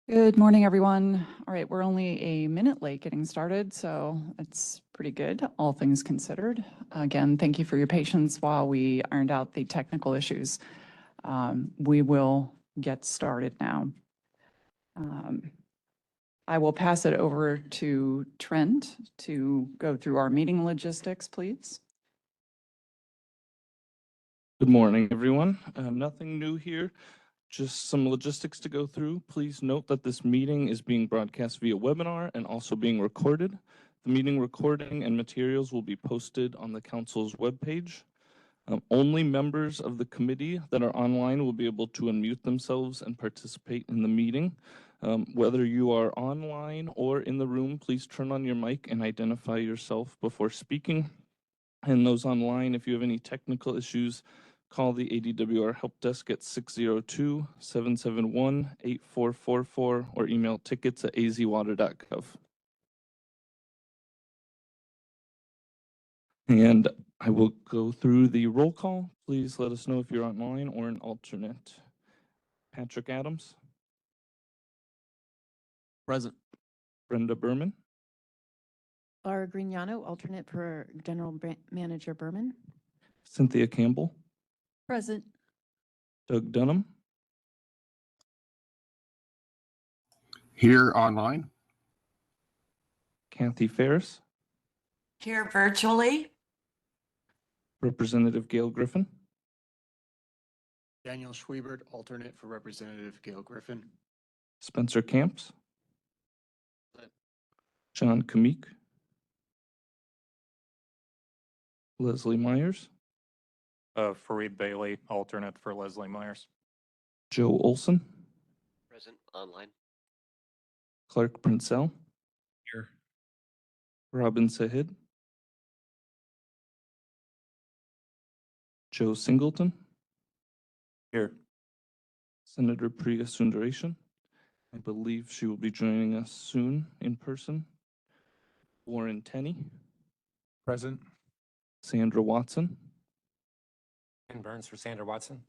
Good morning, everyone. All right, we're only a minute late getting started, so it's pretty good, all things considered. Again, thank you for your patience while we ironed out the technical issues. We will get started now. I will pass it over to Trent to go through our meeting logistics, please. Good morning, everyone. Nothing new here. Just some logistics to go through. Please note that this meeting is being broadcast via webinar and also being recorded. The meeting recording and materials will be posted on the council's webpage. Only members of the committee that are online will be able to unmute themselves and participate in the meeting. Whether you are online or in the room, please turn on your mic and identify yourself before speaking. And those online, if you have any technical issues, call the ADWR help desk at 602-771-8444 or email tickets at azwater.gov. And I will go through the roll call. Please let us know if you're online or an alternate. Patrick Adams. Present. Brenda Berman. Laura Grignano, alternate for General Manager Berman. Cynthia Campbell. Present. Doug Dunham. Here online. Kathy Ferris. Here virtually. Representative Gail Griffin. Daniel Schwiebert, alternate for Representative Gail Griffin. Spencer Camps. John Kamik. Leslie Myers. Fareed Bailey, alternate for Leslie Myers. Joe Olson. Present online. Clark Princell. Here. Robin Sahid. Joe Singleton. Here. Senator Priya Sundaresan. I believe she will be joining us soon in person. Warren Tenney. Present. Sandra Watson. Ken Burns for Sandra Watson.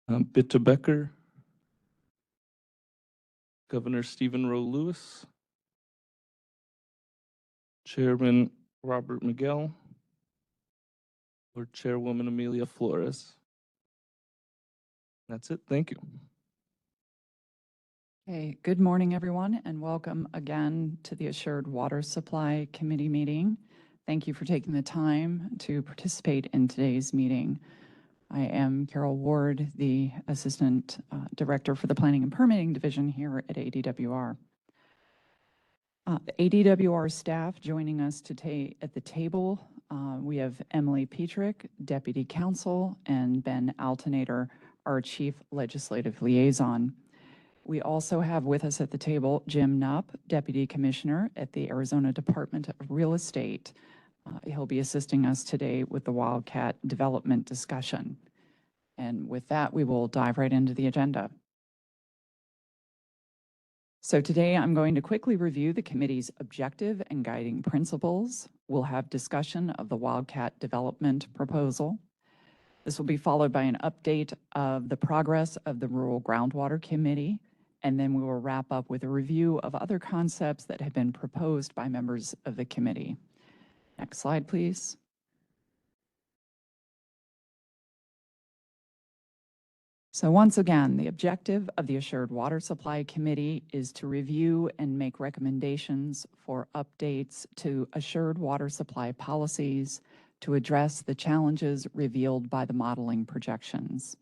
Bitta Becker. Governor Stephen Rowe Lewis. Chairman Robert Miguel. Or Chairwoman Amelia Flores. That's it. Thank you. Okay, good morning, everyone, and welcome again to the Assured Water Supply Committee meeting. Thank you for taking the time to participate in today's meeting. I am Carol Ward, the Assistant Director for the Planning and Permitting Division here at ADWR. The ADWR staff joining us today at the table, we have Emily Petrick, Deputy Counsel, and Ben Alternator, our Chief Legislative Liaison. We also have with us at the table Jim Knupp, Deputy Commissioner at the Arizona Department of Real Estate. He'll be assisting us today with the Wildcat development discussion. And with that, we will dive right into the agenda. So today I'm going to quickly review the committee's objective and guiding principles. We'll have discussion of the Wildcat development proposal. This will be followed by an update of the progress of the Rural Groundwater Committee, and then we will wrap up with a review of other concepts that have been proposed by members of the committee. Next slide, please. So once again, the objective of the Assured Water Supply Committee is to review and make recommendations for updates to assured water supply policies to address the challenges revealed by the modeling projections.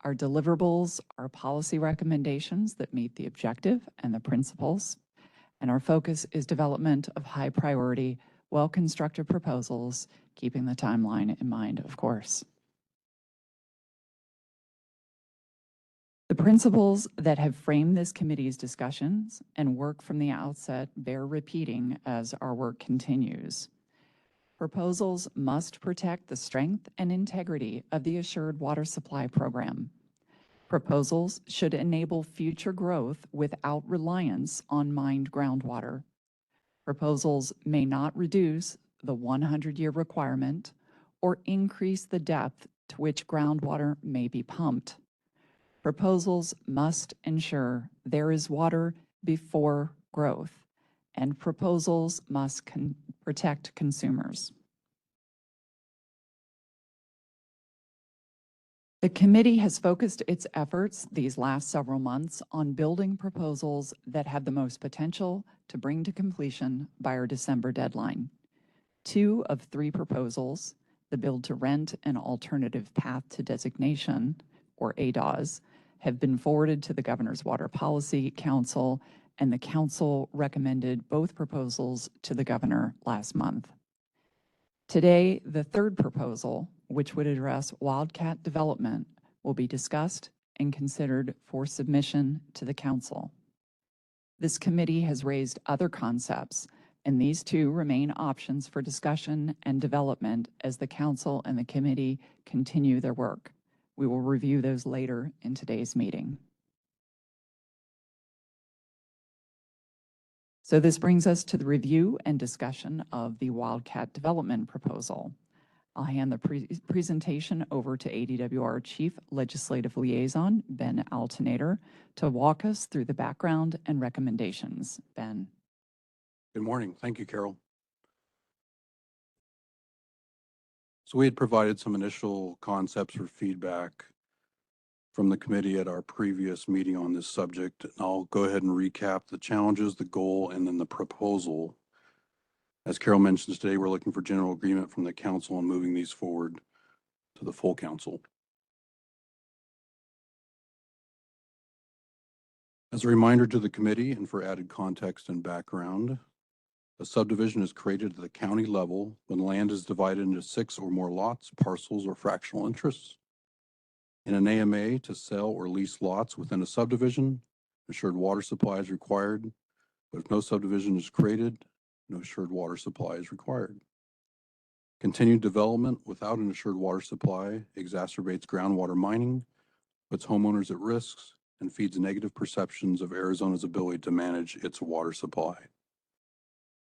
Our deliverables are policy recommendations that meet the objective and the principles, and our focus is development of high priority, well-constructed proposals, keeping the timeline in mind, of course. The principles that have framed this committee's discussions and work from the outset bear repeating as our work continues. Proposals must protect the strength and integrity of the Assured Water Supply Program. Proposals should enable future growth without reliance on mined groundwater. Proposals may not reduce the 100-year requirement or increase the depth to which groundwater may be pumped. Proposals must ensure there is water before growth, and proposals must protect consumers. The committee has focused its efforts these last several months on building proposals that have the most potential to bring to completion by our December deadline. 2 of 3 proposals, the Build to Rent and Alternative Path to Designation, or ADOS, have been forwarded to the Governor's Water Policy Council, and the Council recommended both proposals to the Governor last month. Today, the 3rd proposal, which would address wildcat development, will be discussed and considered for submission to the Council. This committee has raised other concepts, and these 2 remain options for discussion and development as the Council and the committee continue their work. We will review those later in today's meeting. So this brings us to the review and discussion of the wildcat development proposal. I'll hand the presentation over to ADWR Chief Legislative Liaison, Ben Altenator, to walk us through the background and recommendations. Ben. Good morning. Thank you, Carol. So we had provided some initial concepts for feedback from the committee at our previous meeting on this subject. I'll go ahead and recap the challenges, the goal, and then the proposal. As Carol mentions, today we're looking for general agreement from the council on moving these forward to the full council. As a reminder to the committee and for added context and background, a subdivision is created at the county level when land is divided into 6 or more lots, parcels, or fractional interests. In an AMA, to sell or lease lots within a subdivision, assured water supply is required, but if no subdivision is created, no assured water supply is required. Continued development without an assured water supply exacerbates groundwater mining, puts homeowners at risk, and feeds negative perceptions of Arizona's ability to manage its water supply.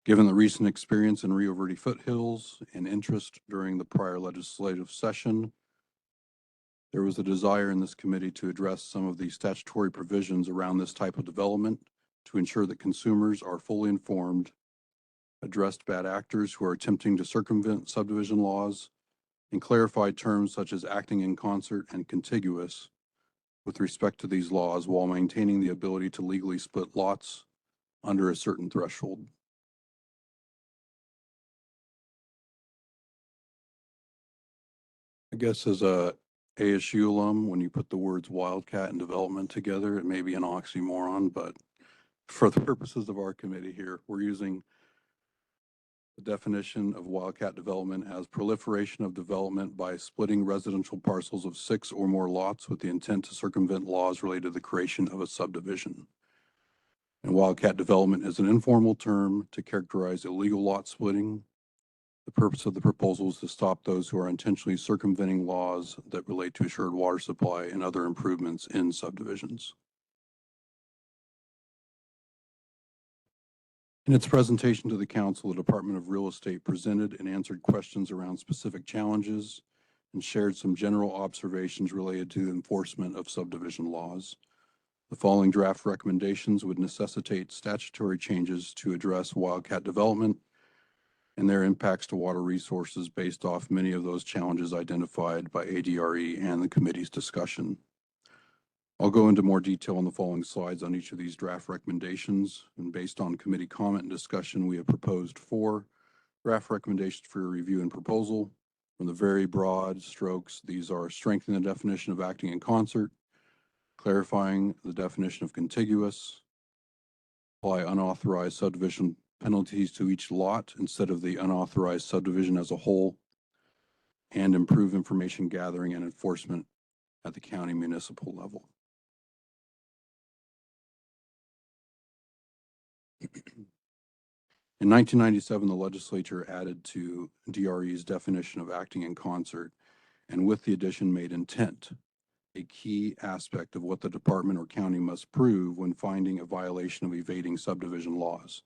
Given the recent experience in Rio Verde foothills and interest during the prior legislative session, there was a desire in this committee to address some of the statutory provisions around this type of development to ensure that consumers are fully informed, addressed bad actors who are attempting to circumvent subdivision laws, and clarified terms such as acting in concert and contiguous with respect to these laws while maintaining the ability to legally split lots under a certain threshold. I guess as a ASU alum, when you put the words wildcat and development together, it may be an oxymoron, but for the purposes of our committee here, we're using the definition of wildcat development as proliferation of development by splitting residential parcels of 6 or more lots with the intent to circumvent laws related to the creation of a subdivision. And wildcat development is an informal term to characterize illegal lot splitting. The purpose of the proposal is to stop those who are intentionally circumventing laws that relate to assured water supply and other improvements in subdivisions. In its presentation to the council, the Department of Real Estate presented and answered questions around specific challenges and shared some general observations related to the enforcement of subdivision laws. The following draft recommendations would necessitate statutory changes to address wildcat development and their impacts to water resources based off many of those challenges identified by ADRE and the committee's discussion. I'll go into more detail on the following slides on each of these draft recommendations, and based on committee comment and discussion, we have proposed 4 draft recommendations for review and proposal. From the very broad strokes, these are strengthening the definition of acting in concert, clarifying the definition of contiguous, apply unauthorized subdivision penalties to each lot instead of the unauthorized subdivision as a whole, and improve information gathering and enforcement at the county municipal level. In 1997, the legislature added to DRE's definition of acting in concert, and with the addition made intent a key aspect of what the department or county must prove when finding a violation of evading subdivision laws.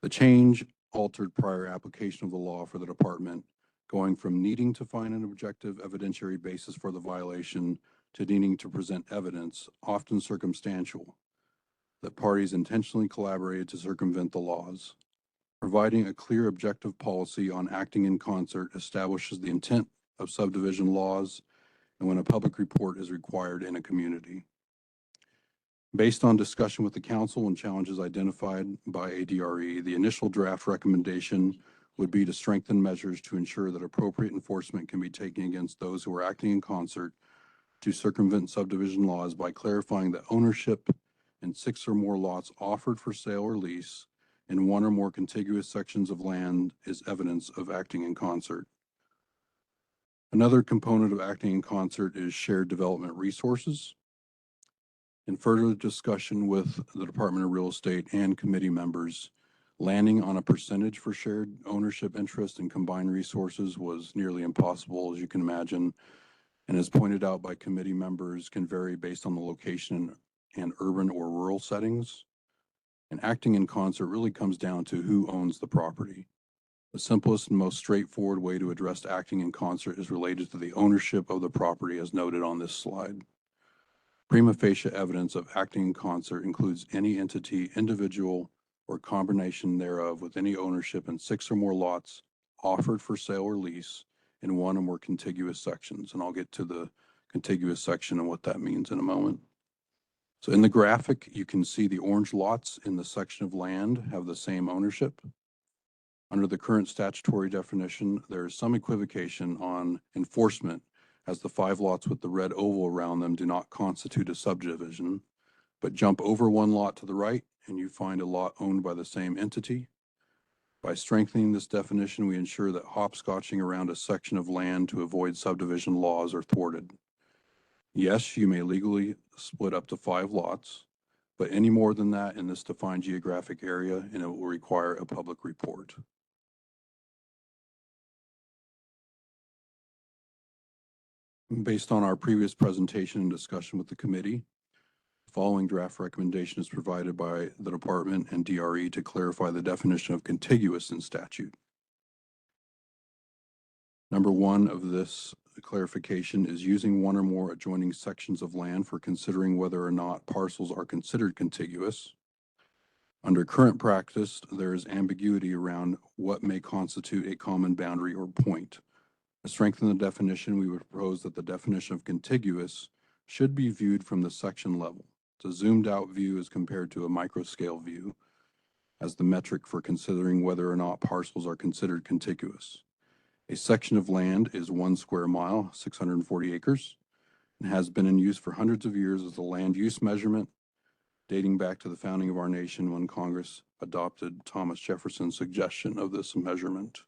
The change altered prior application of the law for the department, going from needing to find an objective evidentiary basis for the violation to needing to present evidence, often circumstantial, that parties intentionally collaborated to circumvent the laws. Providing a clear objective policy on acting in concert establishes the intent of subdivision laws and when a public report is required in a community. Based on discussion with the council and challenges identified by ADRE, the initial draft recommendation would be to strengthen measures to ensure that appropriate enforcement can be taken against those who are acting in concert to circumvent subdivision laws by clarifying that ownership in 6 or more lots offered for sale or lease in 1 or more contiguous sections of land is evidence of acting in concert. Another component of acting in concert is shared development resources. In further discussion with the Department of Real Estate and committee members, landing on a percentage for shared ownership interest and combined resources was nearly impossible, as you can imagine, and as pointed out by committee members, can vary based on the location and urban or rural settings. And acting in concert really comes down to who owns the property. The simplest and most straightforward way to address acting in concert is related to the ownership of the property as noted on this slide. Prima facie evidence of acting in concert includes any entity, individual, or combination thereof with any ownership in 6 or more lots offered for sale or lease in 1 or more contiguous sections. And I'll get to the contiguous section and what that means in a moment. So in the graphic, you can see the orange lots in the section of land have the same ownership. Under the current statutory definition, there is some equivocation on enforcement, as the 5 lots with the red oval around them do not constitute a subdivision, but jump over 1 lot to the right and you find a lot owned by the same entity. By strengthening this definition, we ensure that hopscotching around a section of land to avoid subdivision laws are thwarted. Yes, you may legally split up to 5 lots, but any more than that in this defined geographic area, and it will require a public report. Based on our previous presentation and discussion with the committee, the following draft recommendation is provided by the department and DRE to clarify the definition of contiguous in statute. Number 1 of this clarification is using 1 or more adjoining sections of land for considering whether or not parcels are considered contiguous. Under current practice, there is ambiguity around what may constitute a common boundary or point. To strengthen the definition, we would propose that the definition of contiguous should be viewed from the section level. It's a zoomed out view as compared to a microscale view as the metric for considering whether or not parcels are considered contiguous. A section of land is 1 square mile, 640 acres, and has been in use for hundreds of years as a land use measurement dating back to the founding of our nation when Congress adopted Thomas Jefferson's suggestion of this measurement.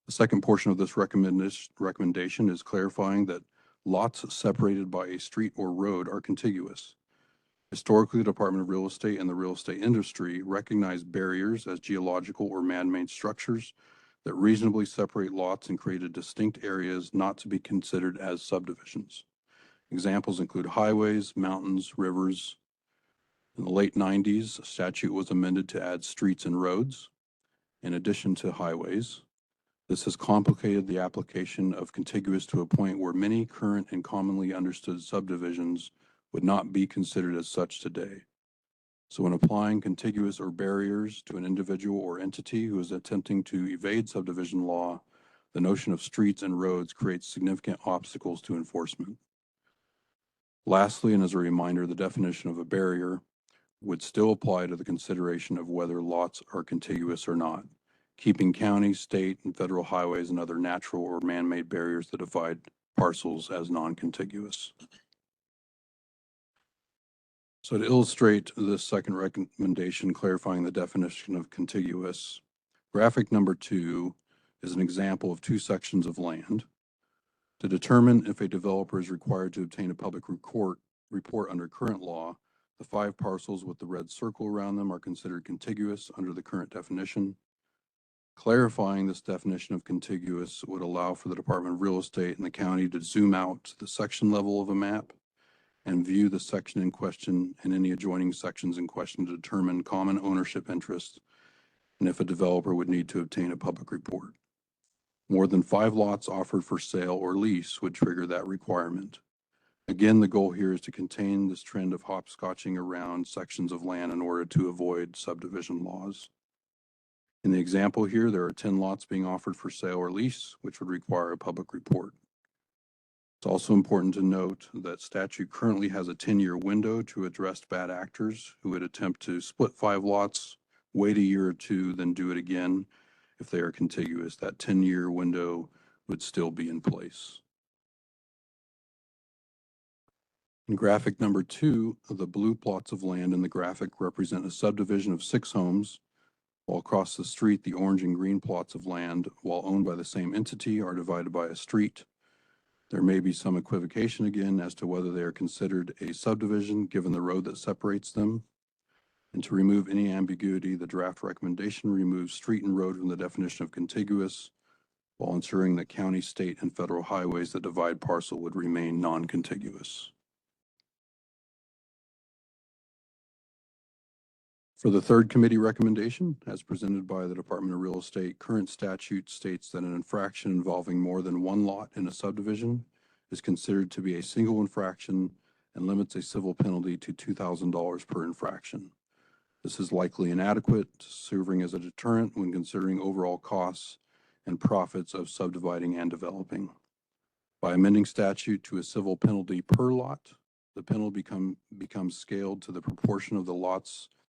The second portion of this recommendation is clarifying that lots separated by a street or road are contiguous. Historically, the Department of Real Estate and the real estate industry recognize barriers as geological or man-made structures that reasonably separate lots and create distinct areas not to be considered as subdivisions. Examples include highways, mountains, rivers. In the late 90s, a statute was amended to add streets and roads in addition to highways. This has complicated the application of contiguous to a point where many current and commonly understood subdivisions would not be considered as such today. So when applying contiguous or barriers to an individual or entity who is attempting to evade subdivision law, the notion of streets and roads creates significant obstacles to enforcement. Lastly, and as a reminder, the definition of a barrier would still apply to the consideration of whether lots are contiguous or not, keeping county, state, and federal highways and other natural or man-made barriers that divide parcels as non-contiguous. So to illustrate this second recommendation, clarifying the definition of contiguous, graphic number 2 is an example of 2 sections of land. To determine if a developer is required to obtain a public report under current law, the 5 parcels with the red circle around them are considered contiguous under the current definition. Clarifying this definition of contiguous would allow for the Department of Real Estate and the county to zoom out to the section level of a map and view the section in question and any adjoining sections in question to determine common ownership interests and if a developer would need to obtain a public report. More than 5 lots offered for sale or lease would trigger that requirement. Again, the goal here is to contain this trend of hopscotching around sections of land in order to avoid subdivision laws. In the example here, there are 10 lots being offered for sale or lease, which would require a public report. It's also important to note that statute currently has a 10-year window to address bad actors who would attempt to split 5 lots, wait a year or two, then do it again. If they are contiguous, that 10-year window would still be in place. In graphic number 2, the blue plots of land in the graphic represent a subdivision of 6 homes, while across the street, the orange and green plots of land, while owned by the same entity, are divided by a street. There may be some equivocation again as to whether they are considered a subdivision given the road that separates them. And to remove any ambiguity, the draft recommendation removes street and road from the definition of contiguous, while ensuring that county, state, and federal highways that divide parcel would remain non-contiguous. For the third committee recommendation, as presented by the Department of Real Estate, current statute states that an infraction involving more than one lot in a subdivision is considered to be a single infraction and limits a civil penalty to $2,000 per infraction. This is likely inadequate, serving as a deterrent when considering overall costs and profits of subdividing and developing. By amending statute to a civil penalty per lot, the penalty becomes scaled to the proportion of the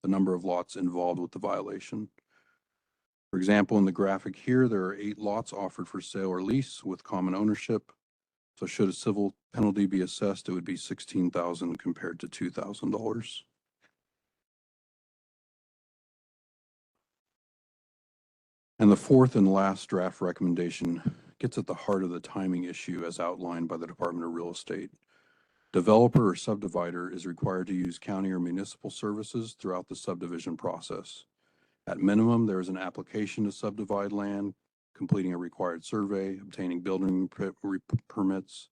number of lots involved with the violation. For example, in the graphic here, there are 8 lots offered for sale or lease with common ownership. So should a civil penalty be assessed, it would be $16,000 compared to $2,000. And the fourth and last draft recommendation gets at the heart of the timing issue as outlined by the Department of Real Estate. Developer or subdivider is required to use county or municipal services throughout the subdivision process. At minimum, there is an application to subdivide land, completing a required survey, obtaining building permits.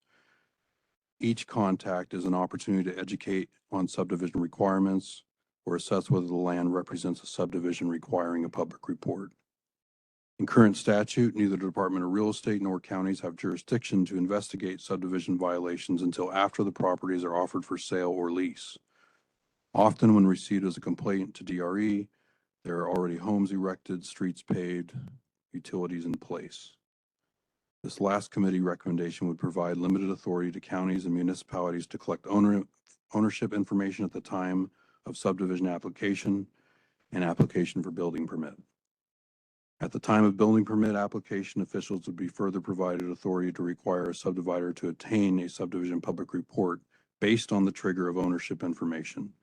Each contact is an opportunity to educate on subdivision requirements or assess whether the land represents a subdivision requiring a public report. In current statute, neither the Department of Real Estate nor counties have jurisdiction to investigate subdivision violations until after the properties are offered for sale or lease. Often when received as a complaint to DRE, there are already homes erected, streets paved, utilities in place. This last committee recommendation would provide limited authority to counties and municipalities to collect ownership information at the time of subdivision application and application for building permit. At the time of building permit application, officials would be further provided authority to require a subdivider to obtain a subdivision public report based on the trigger of ownership information.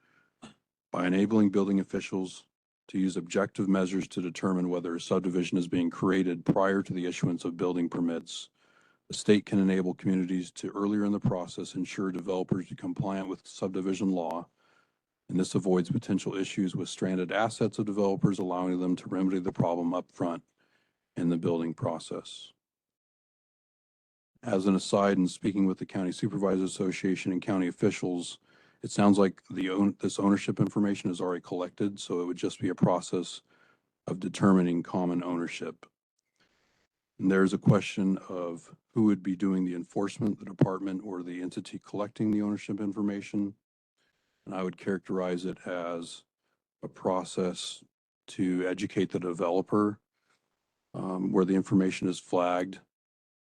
By enabling building officials to use objective measures to determine whether a subdivision is being created prior to the issuance of building permits, the state can enable communities to earlier in the process ensure developers are compliant with subdivision law, and this avoids potential issues with stranded assets of developers, allowing them to remedy the problem up front in the building process. As an aside, in speaking with the County Supervisors Association and county officials, it sounds like this ownership information is already collected, so it would just be a process of determining common ownership. And there's a question of who would be doing the enforcement, the department or the entity collecting the ownership information. And I would characterize it as a process to educate the developer where the information is flagged.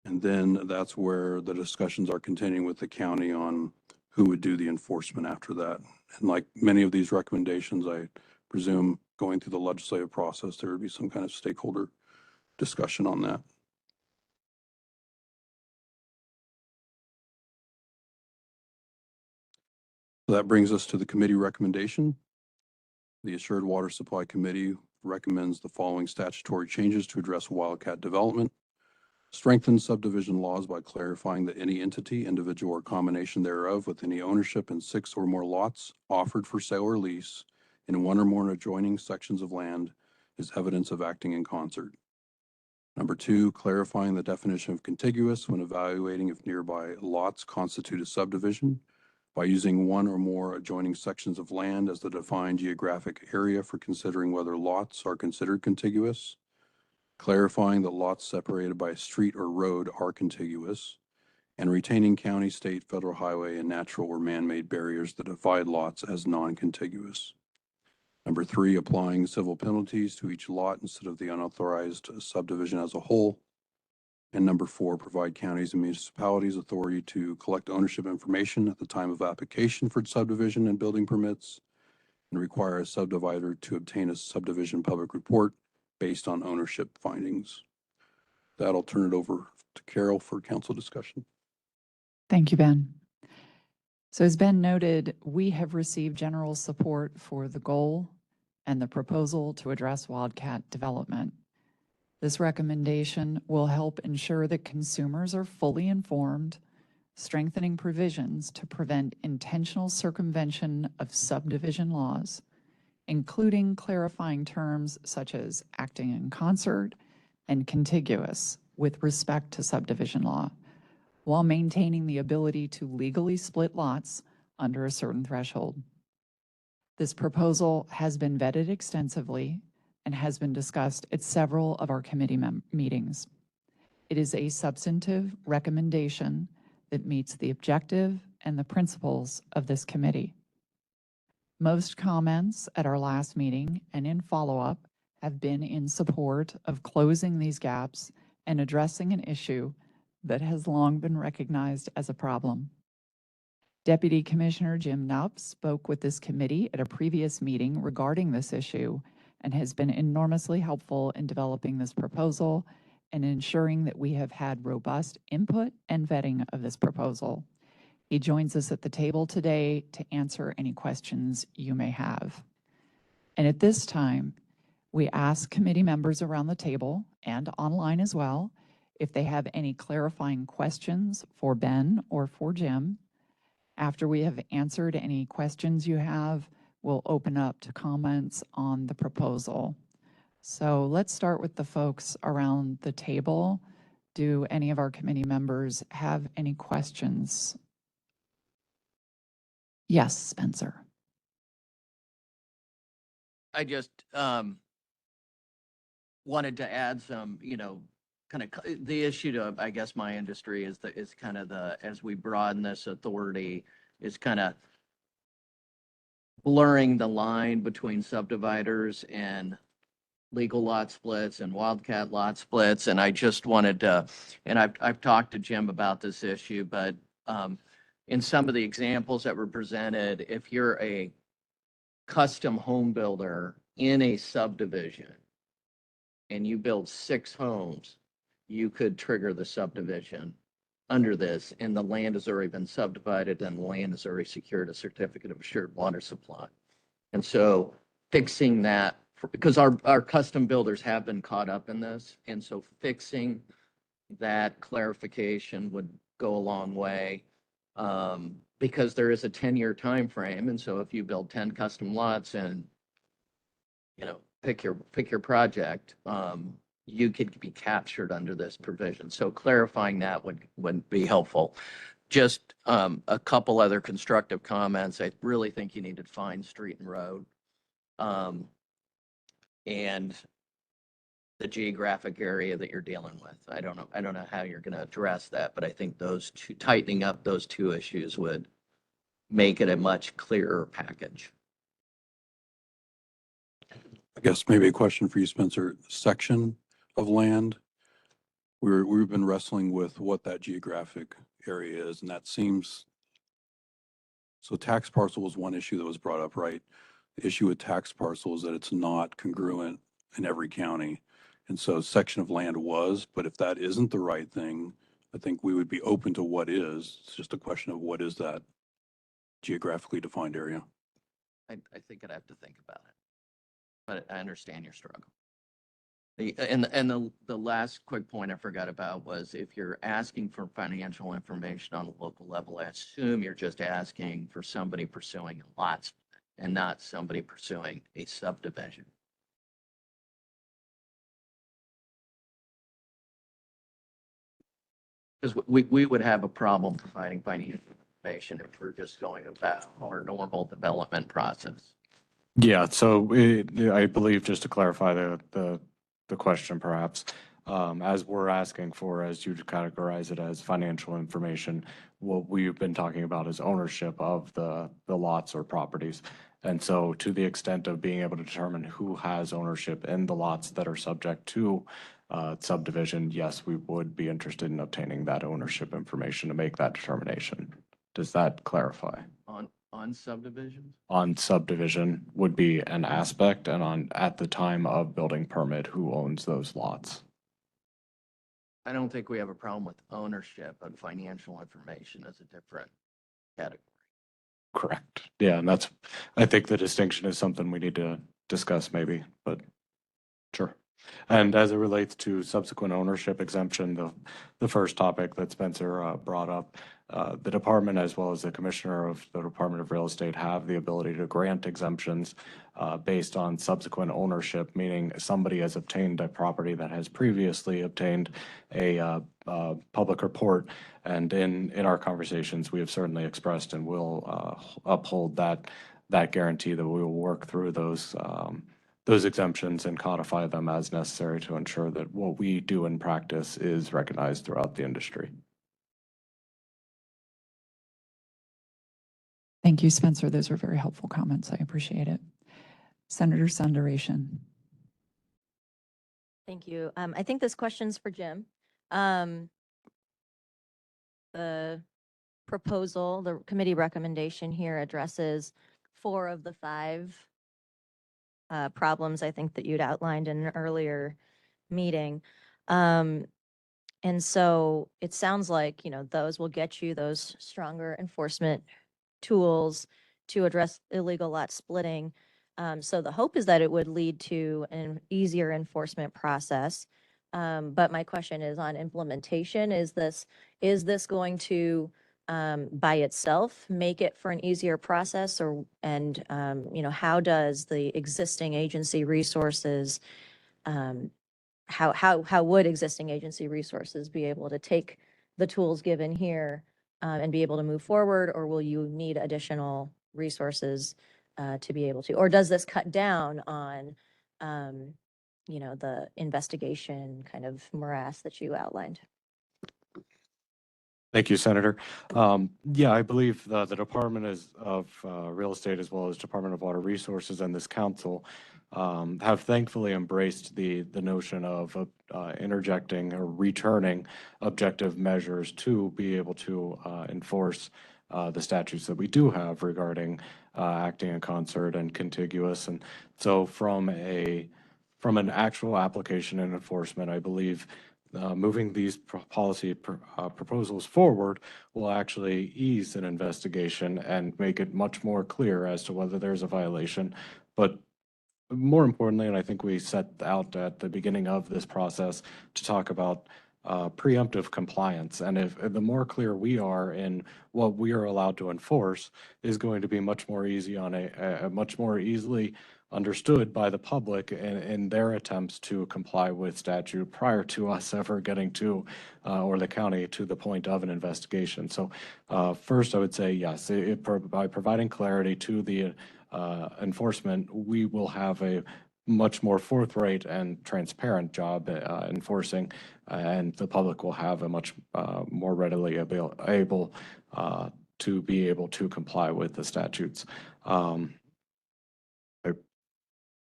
And then that's where the discussions are continuing with the county on who would do the enforcement after that. And like many of these recommendations, I presume going through the legislative process, there would be some kind of stakeholder discussion on that. So that brings us to the committee recommendation. The Assured Water Supply Committee recommends the following statutory changes to address wildcat development. Strengthen subdivision laws by clarifying that any entity, individual, or combination thereof with any ownership in 6 or more lots offered for sale or lease in 1 or more adjoining sections of land is evidence of acting in concert. Number 2, clarifying the definition of contiguous when evaluating if nearby lots constitute a subdivision by using 1 or more adjoining sections of land as the defined geographic area for considering whether lots are considered contiguous. Clarifying that lots separated by a street or road are contiguous, and retaining county, state, federal highway, and natural or man-made barriers that divide lots as non-contiguous. Number 3, applying civil penalties to each lot instead of the unauthorized subdivision as a whole. And number 4, provide counties and municipalities authority to collect ownership information at the time of application for subdivision and building permits, and require a subdivider to obtain a subdivision public report based on ownership findings. That I'll turn it over to Carol for council discussion. Thank you, Ben. So as Ben noted, we have received general support for the goal and the proposal to address wildcat development. This recommendation will help ensure that consumers are fully informed, strengthening provisions to prevent intentional circumvention of subdivision laws, including clarifying terms such as acting in concert and contiguous with respect to subdivision law, while maintaining the ability to legally split lots under a certain threshold. This proposal has been vetted extensively and has been discussed at several of our committee meetings. It is a substantive recommendation that meets the objective and the principles of this committee. Most comments at our last meeting and in follow-up have been in support of closing these gaps and addressing an issue that has long been recognized as a problem. Deputy Commissioner Jim Knupp spoke with this committee at a previous meeting regarding this issue and has been enormously helpful in developing this proposal and ensuring that we have had robust input and vetting of this proposal. He joins us at the table today to answer any questions you may have. And at this time, we ask committee members around the table and online as well if they have any clarifying questions for Ben or for Jim. After we have answered any questions you have, we'll open up to comments on the proposal. So let's start with the folks around the table. Do any of our committee members have any questions? Yes, Spencer. I just wanted to add some, kind of the issue to, I guess, my industry is kind of as we broaden this authority, is kind of blurring the line between subdividers and legal lot splits and wildcat lot splits. And I just wanted to, and I've talked to Jim about this issue, but in some of the examples that were presented, if you're a custom home builder in a subdivision and you build 6 homes, you could trigger the subdivision under this, and the land has already been subdivided and the land has already secured a certificate of assured water supply. And so fixing that, because our custom builders have been caught up in this, and so fixing that clarification would go a long way, because there is a 10-year time frame. And so if you build 10 custom lots and pick your project, you could be captured under this provision. So clarifying that would be helpful. Just a couple other constructive comments. I really think you need to define street and road, and the geographic area that you're dealing with. I don't know how you're going to address that, but I think tightening up those 2 issues would make it a much clearer package. I guess maybe a question for you, Spencer. Section of land, we've been wrestling with what that geographic area is, and that seems, so tax parcel was one issue that was brought up, right? The issue with tax parcel is that it's not congruent in every county. And so section of land was, but if that isn't the right thing, I think we would be open to what is. It's just a question of what is that geographically defined area. I think I'd have to think about it, but I understand your struggle. The last quick point I forgot about was, if you're asking for financial information on a local level, I assume you're just asking for somebody pursuing a lot split and not somebody pursuing a subdivision. Because we would have a problem providing financial information if we're just going about our normal development process. Yeah, so I believe, just to clarify the question perhaps, as we're asking for, as you categorize it as financial information, what we've been talking about is ownership of the lots or properties. And so to the extent of being able to determine who has ownership in the lots that are subject to subdivision, yes, we would be interested in obtaining that ownership information to make that determination. Does that clarify? On subdivisions? On subdivision would be an aspect, and on at the time of building permit, who owns those lots? I don't think we have a problem with ownership, but financial information is a different category. Correct. Yeah, and that's, I think the distinction is something we need to discuss maybe, but sure. And as it relates to subsequent ownership exemption, the first topic that Spencer brought up, the department as well as the commissioner of the Department of Real Estate have the ability to grant exemptions based on subsequent ownership, meaning somebody has obtained a property that has previously obtained a public report. And in our conversations, we have certainly expressed and will uphold that guarantee that we will work through those exemptions and codify them as necessary to ensure that what we do in practice is recognized throughout the industry. Thank you, Spencer. Those were very helpful comments. I appreciate it. Senator Sundaration. Thank you. I think this question's for Jim. The proposal, the committee recommendation here addresses 4 of the 5 problems I think that you'd outlined in an earlier meeting. And so it sounds like, those will get you those stronger enforcement tools to address illegal lot splitting. So the hope is that it would lead to an easier enforcement process. But my question is on implementation. Is this going to by itself make it for an easier process, and how does the existing agency resources, how would existing agency resources be able to take the tools given here and be able to move forward, or will you need additional resources to be able to, or does this cut down on the investigation kind of morass that you outlined? Thank you, Senator. Yeah, I believe the Department of Real Estate, as well as Department of Water Resources and this council, have thankfully embraced the notion of interjecting or returning objective measures to be able to enforce the statutes that we do have regarding acting in concert and contiguous. And so from an actual application and enforcement, I believe moving these policy proposals forward will actually ease an investigation and make it much more clear as to whether there's a violation. But more importantly, and I think we set out at the beginning of this process to talk about preemptive compliance. And if the more clear we are in what we are allowed to enforce is going to be much more easy on a much more easily understood by the public in their attempts to comply with statute prior to us ever getting to, or the county, to the point of an investigation. So first, I would say yes, by providing clarity to the enforcement, we will have a much more forthright and transparent job enforcing, and the public will have a much more readily able to be able to comply with the statutes.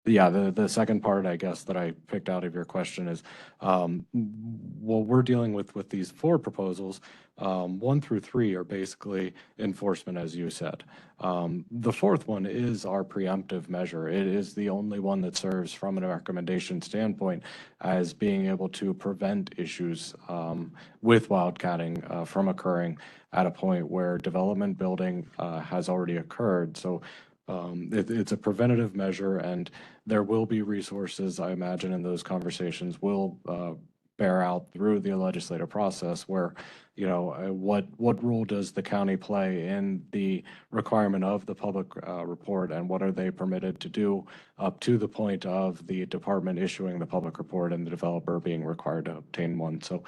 Yeah, the second part, I guess, that I picked out of your question is what we're dealing with these 4 proposals. 1 through 3 are basically enforcement, as you said. The 4th one is our preemptive measure. It is the only one that serves from a recommendation standpoint as being able to prevent issues with wildcatting from occurring at a point where development building has already occurred. So it's a preventative measure, and there will be resources, I imagine, in those conversations will bear out through the legislative process where, what role does the county play in the requirement of the public report, and what are they permitted to do up to the point of the department issuing the public report and the developer being required to obtain one. So,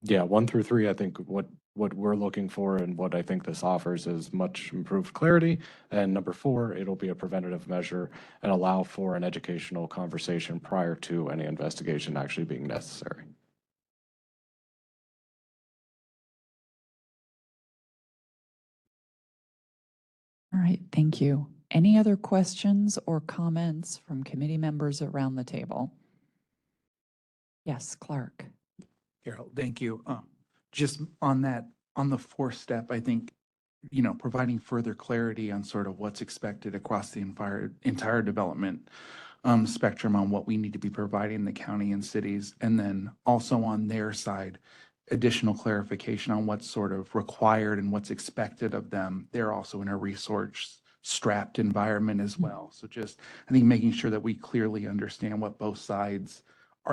yeah, 1 through 3, I think what what we're looking for and what I think this offers is much improved clarity. And number four, it'll be a preventative measure and allow for an educational conversation prior to any investigation actually being necessary. All right, thank you. Any other questions or comments from committee members around the table? Yes, Clark. Carol, thank you. Just on that, on the fourth step, I think, providing further clarity on sort of what's expected across the entire development spectrum on what we need to be providing the county and cities. And then also on their side, additional clarification on what's sort of required and what's expected of them. They're also in a resource strapped environment as well. So just, I think making sure that we clearly understand what both sides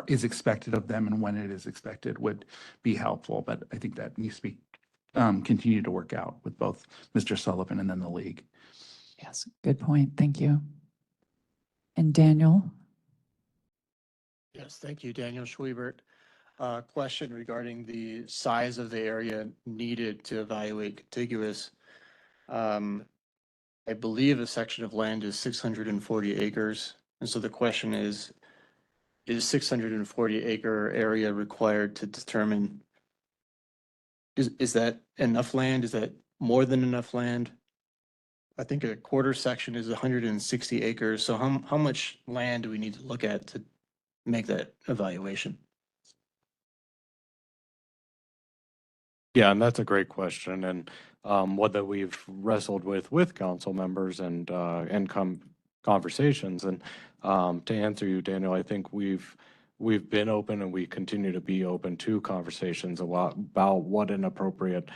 is expected of them and when it is expected would be helpful. But I think that needs to be continue to work out with both Mr. Sullivan and then the league. Yes, good point. Thank you. And Daniel? Yes, thank you, Daniel Schwiebert. Question regarding the size of the area needed to evaluate contiguous. I believe a section of land is 640 acres. And so the question is 640 acre area required to determine, is that enough land? Is that more than enough land? I think a quarter section is 160 acres. So how much land do we need to look at to make that evaluation? Yeah, and that's a great question, and one that we've wrestled with council members and conversations. And to answer you, Daniel, I think we've been open and we continue to be open to conversations about what an appropriate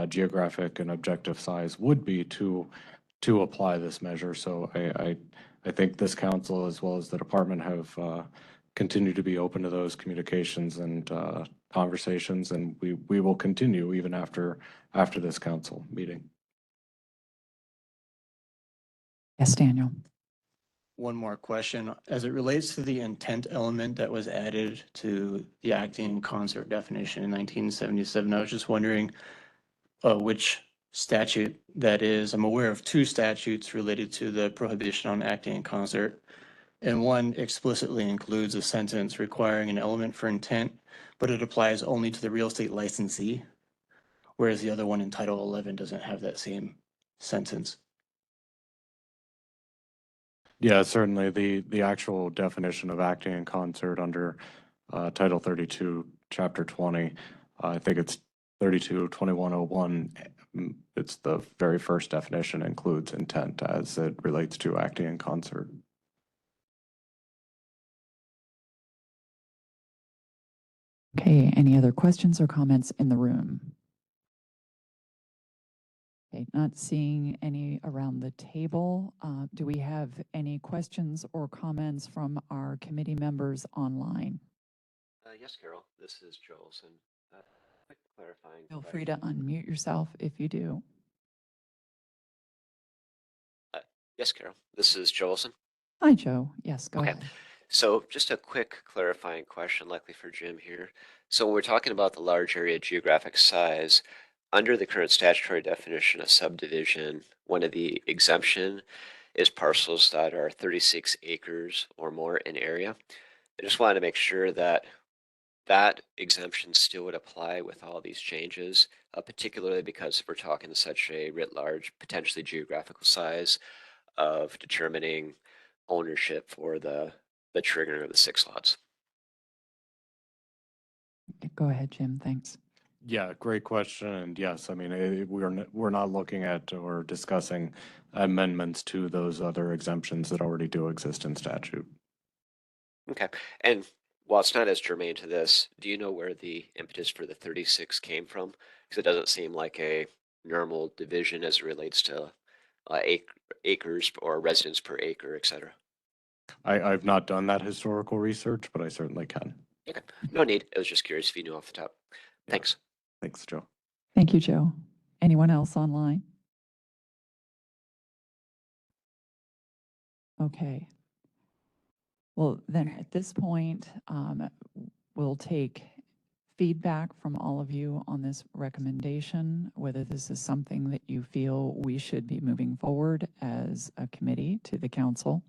geographic and objective size would be to apply this measure. So I think this council as well as the department have continued to be open to those communications and conversations, and we will continue even after this council meeting. Yes, Daniel. One more question. As it relates to the intent element that was added to the acting in concert definition in 1977, I was just wondering which statute that is. I'm aware of two statutes related to the prohibition on acting in concert. And one explicitly includes a sentence requiring an element for intent, but it applies only to the real estate licensee, whereas the other one in Title 11 doesn't have that same sentence. Yeah, certainly the actual definition of acting in concert under Title 32, Chapter 20, I think it's 32-2101. It's the very first definition includes intent as it relates to acting in concert. Okay, any other questions or comments in the room? Okay, not seeing any around the table. Do we have any questions or comments from our committee members online? Yes, Carol, this is Joelson. Quick clarifying. Feel free to unmute yourself if you do. Yes, Carol, this is Joelson. Hi, Joe. Yes, go Okay. ahead. So just a quick clarifying question, likely for Jim here. So when we're talking about the large area geographic size, under the current statutory definition of subdivision, one of the exemption is parcels that are 36 acres or more in area. I just wanted to make sure that that exemption still would apply with all these changes, particularly because we're talking such a writ large, potentially geographical size of determining ownership for the triggering of the 6 lots. Go ahead, Jim. Thanks. Yeah, great question. And yes, I mean, we're not looking at or discussing amendments to those other exemptions that already do exist in statute. Okay. And while it's not as germane to this, do you know where the impetus for the 36 came from? Because it doesn't seem like a normal division as it relates to acres or residents per acre, et cetera. I've not done that historical research, but I certainly can. Okay, no need. I was just curious if you knew off the top. Thanks. Thanks, Joe. Thank you, Joe. Anyone else online? Okay. Well, then at this point, we'll take feedback from all of you on this recommendation, whether this is something that you feel we should be moving forward as a committee to the council.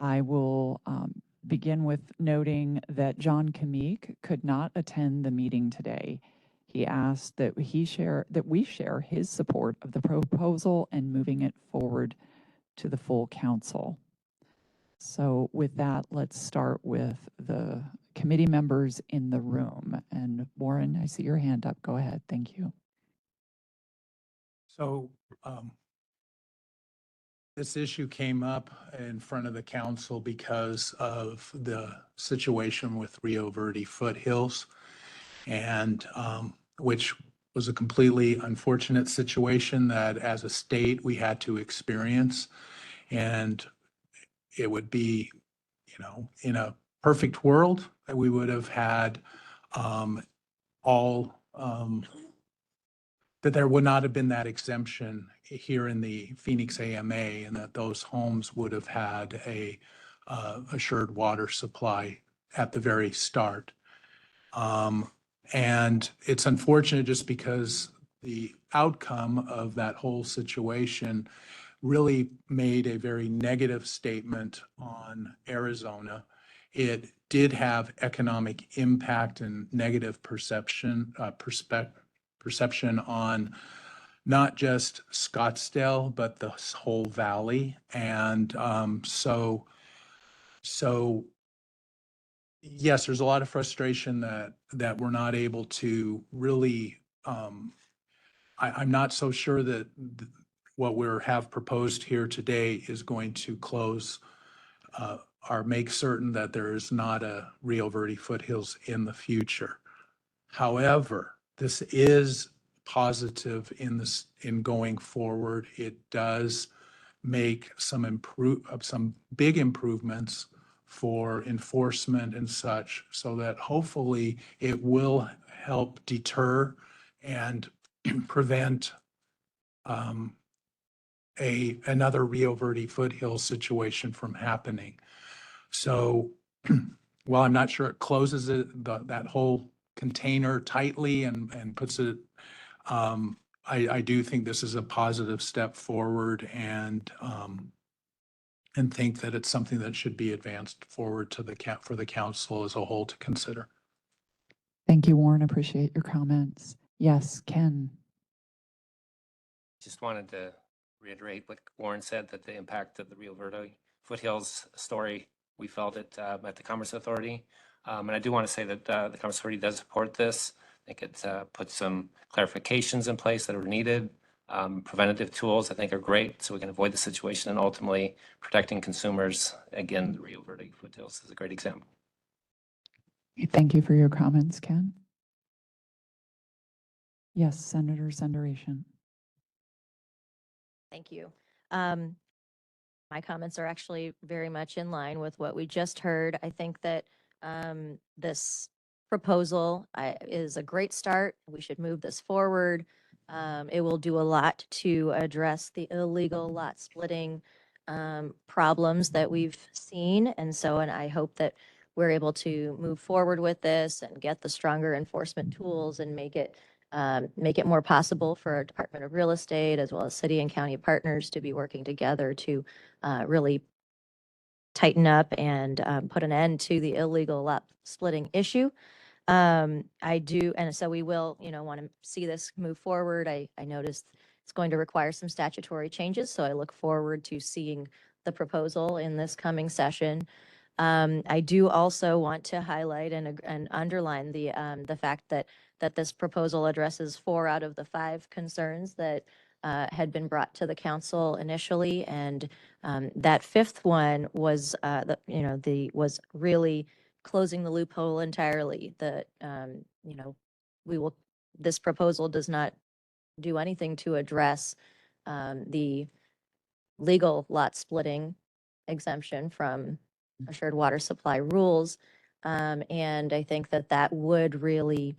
I will begin with noting that John Kamik could not attend the meeting today. He asked that we share his support of the proposal and moving it forward to the full council. So with that, let's start with the committee members in the room. And Warren, I see your hand up. Go ahead. Thank you. So this issue came up in front of the council because of the situation with Rio Verde Foothills, and which was a completely unfortunate situation that as a state we had to experience. And it would be, in a perfect world, we would have had that there would not have been that exemption here in the Phoenix AMA, and that those homes would have had a assured water supply at the very start. And it's unfortunate just because the outcome of that whole situation really made a very negative statement on Arizona. It did have economic impact and negative perception on not just Scottsdale, but the whole valley. And so yes, there's a lot of frustration that we're not able to really, I'm not so sure that what we have proposed here today is going to close or make certain that there is not a Rio Verde Foothills in the future. However, this is positive in going forward. It does make some big improvements for enforcement and such, so that hopefully it will help deter and prevent another Rio Verde Foothills situation from happening. So while I'm not sure it closes that whole container tightly and puts it, I do think this is a positive step forward, and think that it's something that should be advanced forward to for the council as a whole to consider. Thank you, Warren. Appreciate your comments. Yes, Ken. Just wanted to reiterate what Warren said, that the impact of the Rio Verde Foothills story, we felt it at the Commerce Authority. And I do want to say that the Commerce Authority does support this. I think it puts some clarifications in place that are needed. Preventative tools, I think, are great, so we can avoid the situation and ultimately protecting consumers. Again, the Rio Verde Foothills is a great example. Thank you for your comments, Ken. Yes, Senator Senderation. Thank you. My comments are actually very much in line with what we just heard. I think that this proposal is a great start. We should move this forward. It will do a lot to address the illegal lot splitting problems that we've seen. And I hope that we're able to move forward with this and get the stronger enforcement tools and make it more possible for our Department of Real Estate as well as city and county partners to be working together to really tighten up and put an end to the illegal lot splitting issue. I do, and so we will, want to see this move forward. I noticed it's going to require some statutory changes, so I look forward to seeing the proposal in this coming session. I do also want to highlight and underline the fact that this proposal addresses 4 out of the 5 concerns that had been brought to the council initially, and that 5th one was was really closing the loophole entirely. That this proposal does not do anything to address the legal lot splitting exemption from assured water supply rules. And I think that would really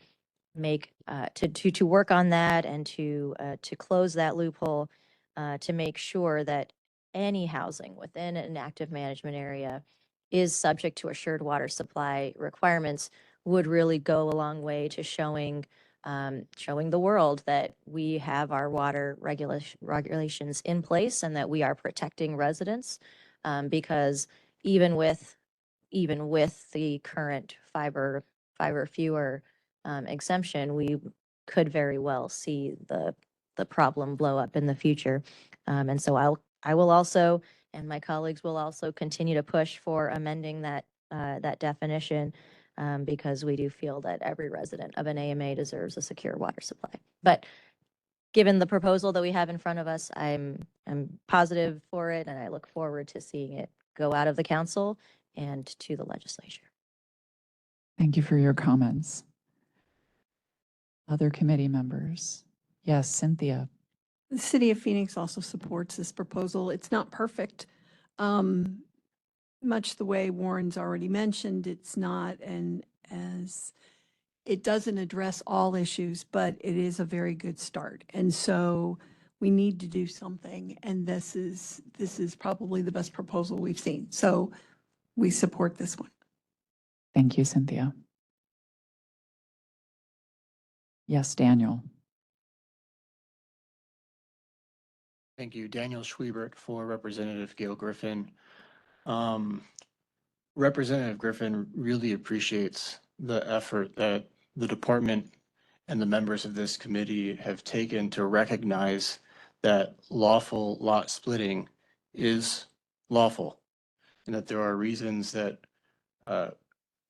make to work on that and to close that loophole, to make sure that any housing within an active management area is subject to assured water supply requirements, would really go a long way to showing the world that we have our water regulations in place and that we are protecting residents. Because even with the current five or fewer exemption, we could very well see the problem blow up in the future. And so I will also, and my colleagues will also continue to push for amending that definition, because we do feel that every resident of an AMA deserves a secure water supply. But given the proposal that we have in front of us, I'm positive for it, and I look forward to seeing it go out of the council and to the legislature. Thank you for your comments. Other committee members? Yes, Cynthia. The city of Phoenix also supports this proposal. It's not perfect. Much the way Warren's already mentioned, it's not, and as it doesn't address all issues, but it is a very good start. And so we need to do something, and this is probably the best proposal we've seen. So we support this one. Thank you, Cynthia. Yes, Daniel. Thank you. Daniel Schwiebert for Representative Gail Griffin. Representative Griffin really appreciates the effort that the department and the members of this committee have taken to recognize that lawful lot splitting is lawful, and that there are reasons that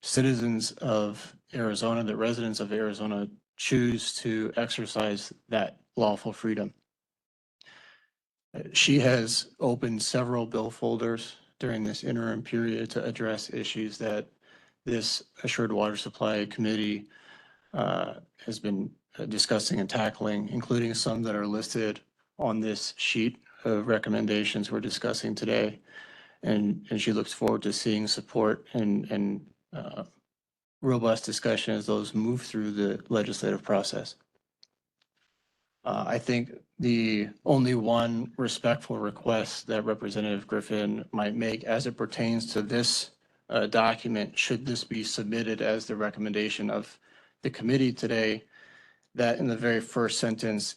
citizens of Arizona, that residents of Arizona choose to exercise that lawful freedom. She has opened several bill folders during this interim period to address issues that this Assured Water Supply Committee has been discussing and tackling, including some that are listed on this sheet of recommendations we're discussing today. And she looks forward to seeing support and robust discussion as those move through the legislative process. I think the only one respectful request that Representative Griffin might make as it pertains to this document, should this be submitted as the recommendation of the committee today, that in the very first sentence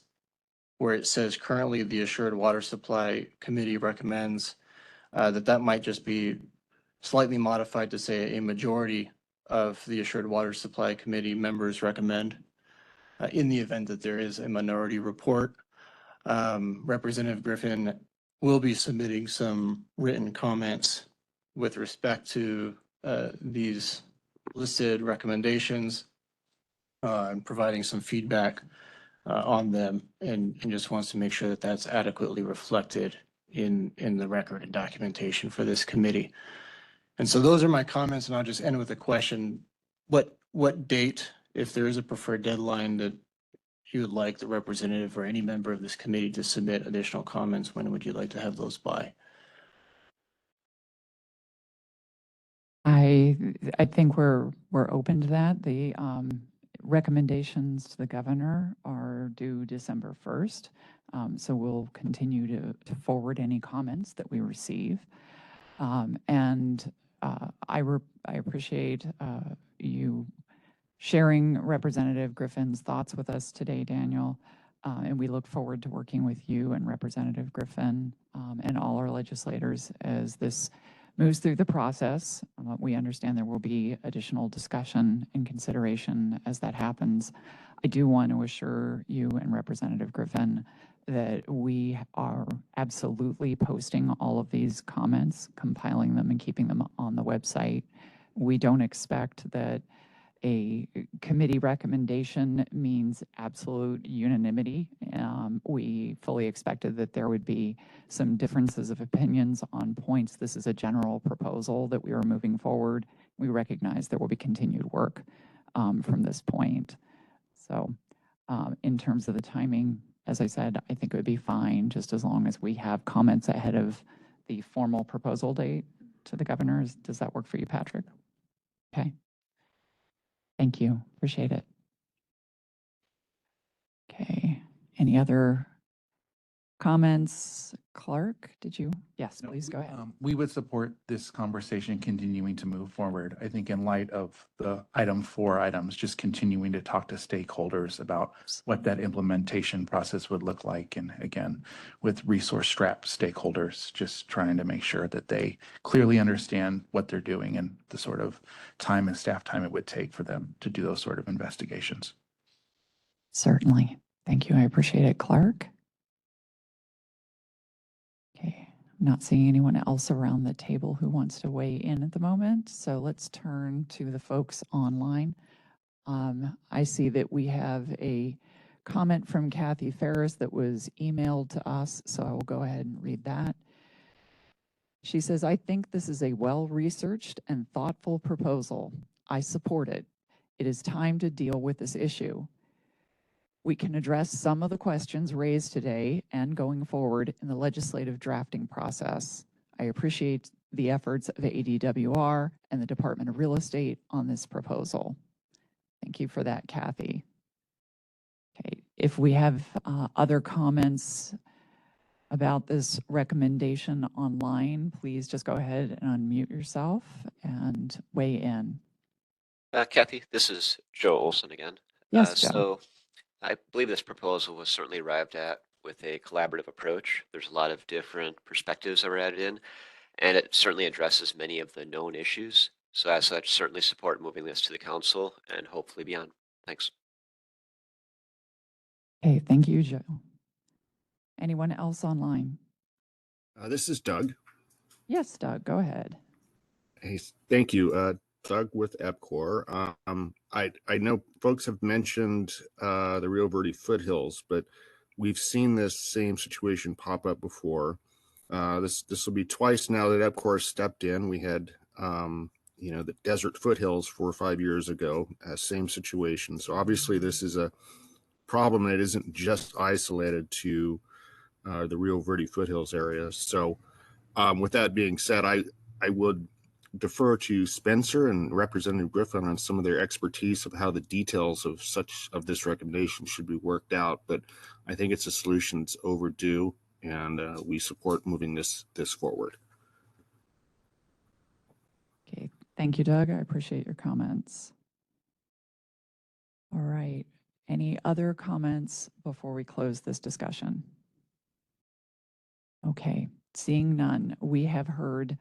where it says currently the Assured Water Supply Committee recommends, that might just be slightly modified to say a majority of the Assured Water Supply Committee members recommend. In the event that there is a minority report, Representative Griffin will be submitting some written comments with respect to these listed recommendations and providing some feedback on them, and just wants to make sure that that's adequately reflected in the record and documentation for this committee. And so those are my comments, and I'll just end with a question. What date, if there is a preferred deadline that you would like the representative or any member of this committee to submit additional comments, when would you like to have those by? I think we're open to that. The recommendations to the governor are due December 1st. So we'll continue to forward any comments that we receive. And I appreciate you sharing Representative Griffin's thoughts with us today, Daniel. And we look forward to working with you and Representative Griffin and all our legislators as this moves through the process. We understand there will be additional discussion and consideration as that happens. I do want to assure you and Representative Griffin that we are absolutely posting all of these comments, compiling them and keeping them on the website. We don't expect that a committee recommendation means absolute unanimity. We fully expected that there would be some differences of opinions on points. This is a general proposal that we are moving forward. We recognize there will be continued work from this point. So in terms of the timing, as I said, I think it would be fine just as long as we have comments ahead of the formal proposal date to the governors. Does that work for you, Patrick? Okay. Thank you. Appreciate it. Okay. Any other Comments? Clark, did you? Yes, No, please go ahead. We would support this conversation continuing to move forward. I think in light of the four items, just continuing to talk to stakeholders about what that implementation process would look like. And again, with resource strapped stakeholders, just trying to make sure that they clearly understand what they're doing and the sort of time and staff time it would take for them to do those sort of investigations. Certainly. Thank you. I appreciate it, Clark. Okay, I'm not seeing anyone else around the table who wants to weigh in at the moment. So let's turn to the folks online. I see that we have a comment from Kathy Ferris that was emailed to us, so I will go ahead and read that. She says, I think this is a well-researched and thoughtful proposal. I support it. It is time to deal with this issue. We can address some of the questions raised today and going forward in the legislative drafting process. I appreciate the efforts of ADWR and the Department of Real Estate on this proposal. Thank you for that, Kathy. Okay, if we have other comments about this recommendation online, please just go ahead and unmute yourself and weigh in. Kathy, this is Joe Olson again. Yes, Joe. So I believe this proposal was certainly arrived at with a collaborative approach. There's a lot of different perspectives that were added in, and it certainly addresses many of the known issues. So as such, certainly support moving this to the council and hopefully beyond. Thanks. Okay, thank you, Joe. Anyone else online? This is Doug. Yes, Doug, go ahead. Hey, thank you. Doug with EPCOR. I know folks have mentioned the Rio Verde foothills, but we've seen this same situation pop up before. This will be twice now that EPCOR stepped in. We had the desert foothills 4 or 5 years ago, same situation. So obviously this is a problem that isn't just isolated to the Rio Verde foothills area. So with that being said, I would defer to Spencer and Representative Griffin on some of their expertise of how the details of this recommendation should be worked out. But I think it's a solution that's overdue, and we support moving this forward. Okay, thank you, Doug. I appreciate your comments. All right, any other comments before we close this discussion? Okay, seeing none, we have heard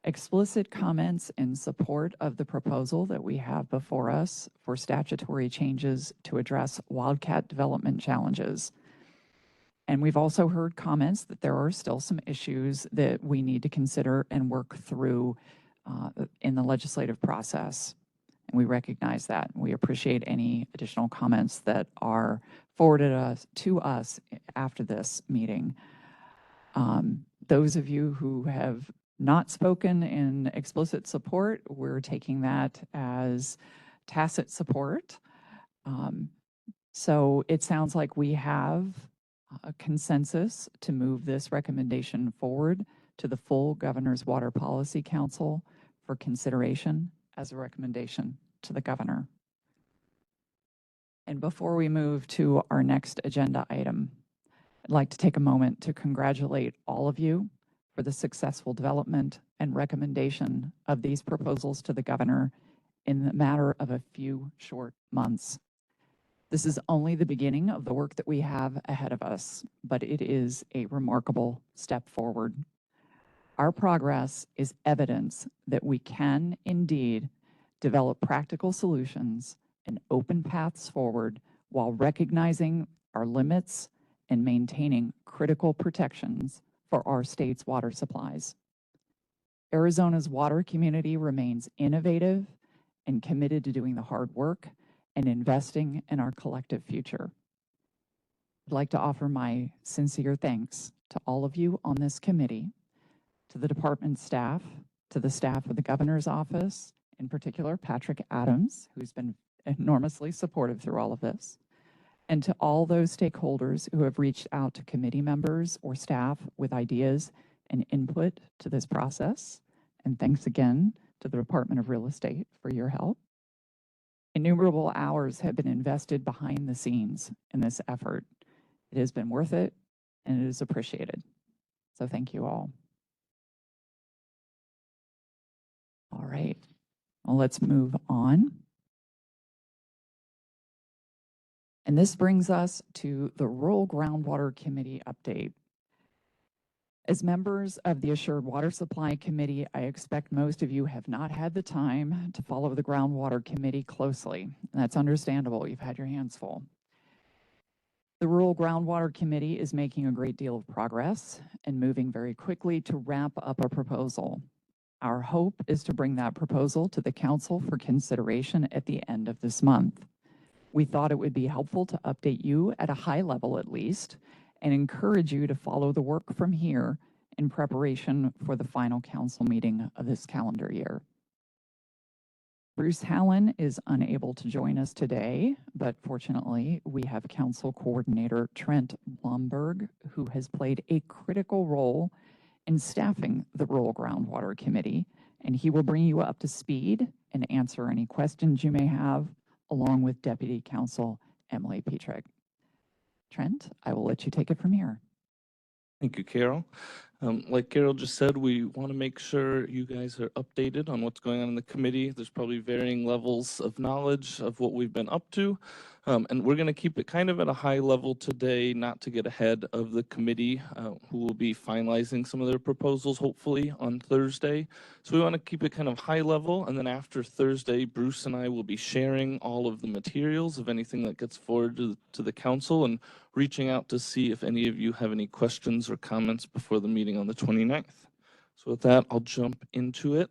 explicit comments in support of the proposal that we have before us for statutory changes to address wildcat development challenges. And we've also heard comments that there are still some issues that we need to consider and work through in the legislative process. And we recognize that. We appreciate any additional comments that are forwarded to us after this meeting. Those of you who have not spoken in explicit support, we're taking that as tacit support. So it sounds like we have a consensus to move this recommendation forward to the full Governor's Water Policy Council for consideration as a recommendation to the governor. And before we move to our next agenda item, I'd like to take a moment to congratulate all of you for the successful development and recommendation of these proposals to the governor in the matter of a few short months. This is only the beginning of the work that we have ahead of us, but it is a remarkable step forward. Our progress is evidence that we can indeed develop practical solutions and open paths forward while recognizing our limits and maintaining critical protections for our state's water supplies. Arizona's water community remains innovative and committed to doing the hard work and investing in our collective future. I'd like to offer my sincere thanks to all of you on this committee, to the department staff, to the staff of the governor's office, in particular Patrick Adams, who's been enormously supportive through all of this, and to all those stakeholders who have reached out to committee members or staff with ideas and input to this process. And thanks again to the Department of Real Estate for your help. Innumerable hours have been invested behind the scenes in this effort. It has been worth it, and it is appreciated. So thank you all. All right, well, let's move on. And this brings us to the Rural Groundwater Committee update. As members of the Assured Water Supply Committee, I expect most of you have not had the time to follow the Groundwater Committee closely. And that's understandable. You've had your hands full. The Rural Groundwater Committee is making a great deal of progress and moving very quickly to wrap up a proposal. Our hope is to bring that proposal to the Council for consideration at the end of this month. We thought it would be helpful to update you at a high level at least, and encourage you to follow the work from here in preparation for the final council meeting of this calendar year. Bruce Hallen is unable to join us today, but fortunately we have Council Coordinator Trent Blomberg, who has played a critical role in staffing the Rural Groundwater Committee, and he will bring you up to speed and answer any questions you may have, along with Deputy Counsel Emily Petrick. Trent, I will let you take it from here. Thank you, Carol. Like Carol just said, we want to make sure you guys are updated on what's going on in the committee. There's probably varying levels of knowledge of what we've been up to. And we're going to keep it kind of at a high level today, not to get ahead of the committee, who will be finalizing some of their proposals, hopefully, on Thursday. So we want to keep it kind of high level. And then after Thursday, Bruce and I will be sharing all of the materials of anything that gets forwarded to the council and reaching out to see if any of you have any questions or comments before the meeting on the 29th. So with that, I'll jump into it.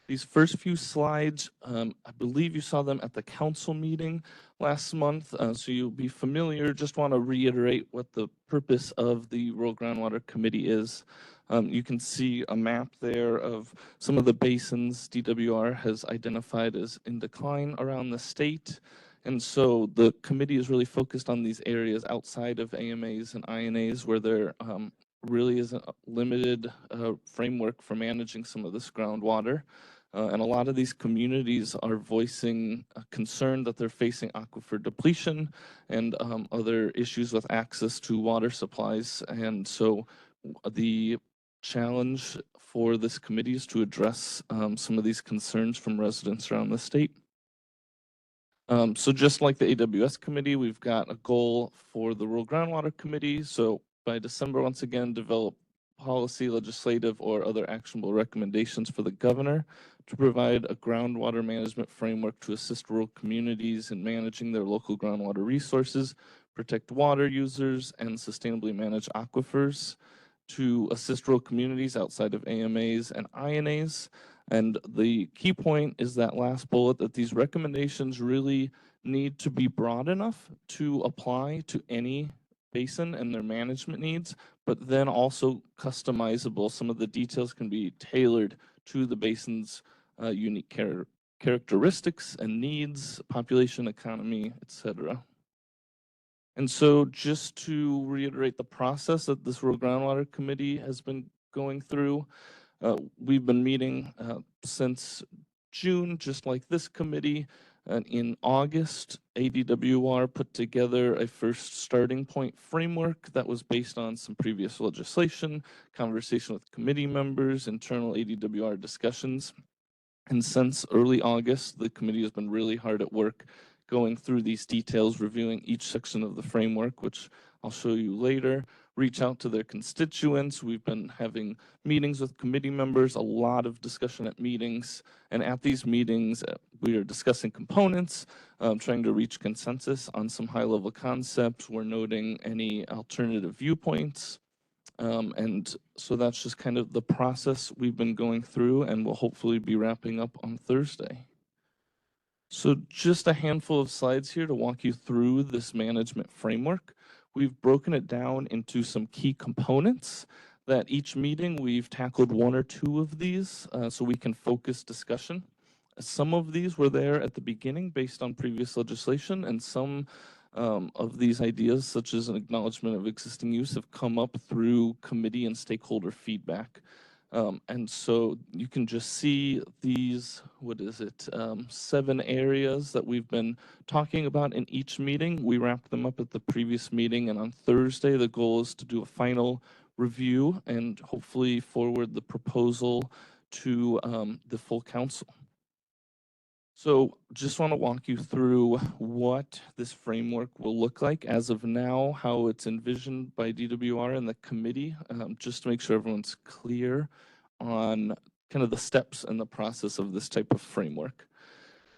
These first few slides, I believe you saw them at the council meeting last month, so you'll be familiar. Just want to reiterate what the purpose of the Rural Groundwater Committee is. You can see a map there of some of the basins DWR has identified as in decline around the state. And so the committee is really focused on these areas outside of AMAs and INAs where there really is a limited framework for managing some of this groundwater. And a lot of these communities are voicing a concern that they're facing aquifer depletion and other issues with access to water supplies. And so the challenge for this committee is to address some of these concerns from residents around the state. So just like the AWS committee, we've got a goal for the Rural Groundwater Committee. So by December, once again, develop policy, legislative, or other actionable recommendations for the governor to provide a groundwater management framework to assist rural communities in managing their local groundwater resources, protect water users, and sustainably manage aquifers, to assist rural communities outside of AMAs and INAs. And the key point is that last bullet, that these recommendations really need to be broad enough to apply to any basin and their management needs, but then also customizable. Some of the details can be tailored to the basin's unique characteristics and needs, population, economy, etc. And so just to reiterate the process that this Rural Groundwater Committee has been going through, we've been meeting since June, just like this committee. And in August, ADWR put together a first starting point framework that was based on some previous legislation, conversation with committee members, internal ADWR discussions. And since early August, the committee has been really hard at work going through these details, reviewing each section of the framework, which I'll show you later. Reach out to their constituents. We've been having meetings with committee members, a lot of discussion at meetings. And at these meetings, we are discussing components, trying to reach consensus on some high-level concepts. We're noting any alternative viewpoints. And so that's just kind of the process we've been going through, and we'll hopefully be wrapping up on Thursday. So just a handful of slides here to walk you through this management framework. We've broken it down into some key components that each meeting we've tackled one or two of these so we can focus discussion. Some of these were there at the beginning based on previous legislation, and some of these ideas, such as an acknowledgement of existing use, have come up through committee and stakeholder feedback. And so you can just see these, 7 areas that we've been talking about in each meeting. We wrapped them up at the previous meeting, and on Thursday, the goal is to do a final review and hopefully forward the proposal to the full council. So just want to walk you through what this framework will look like as of now, how it's envisioned by DWR and the committee, just to make sure everyone's clear on kind of the steps and the process of this type of framework.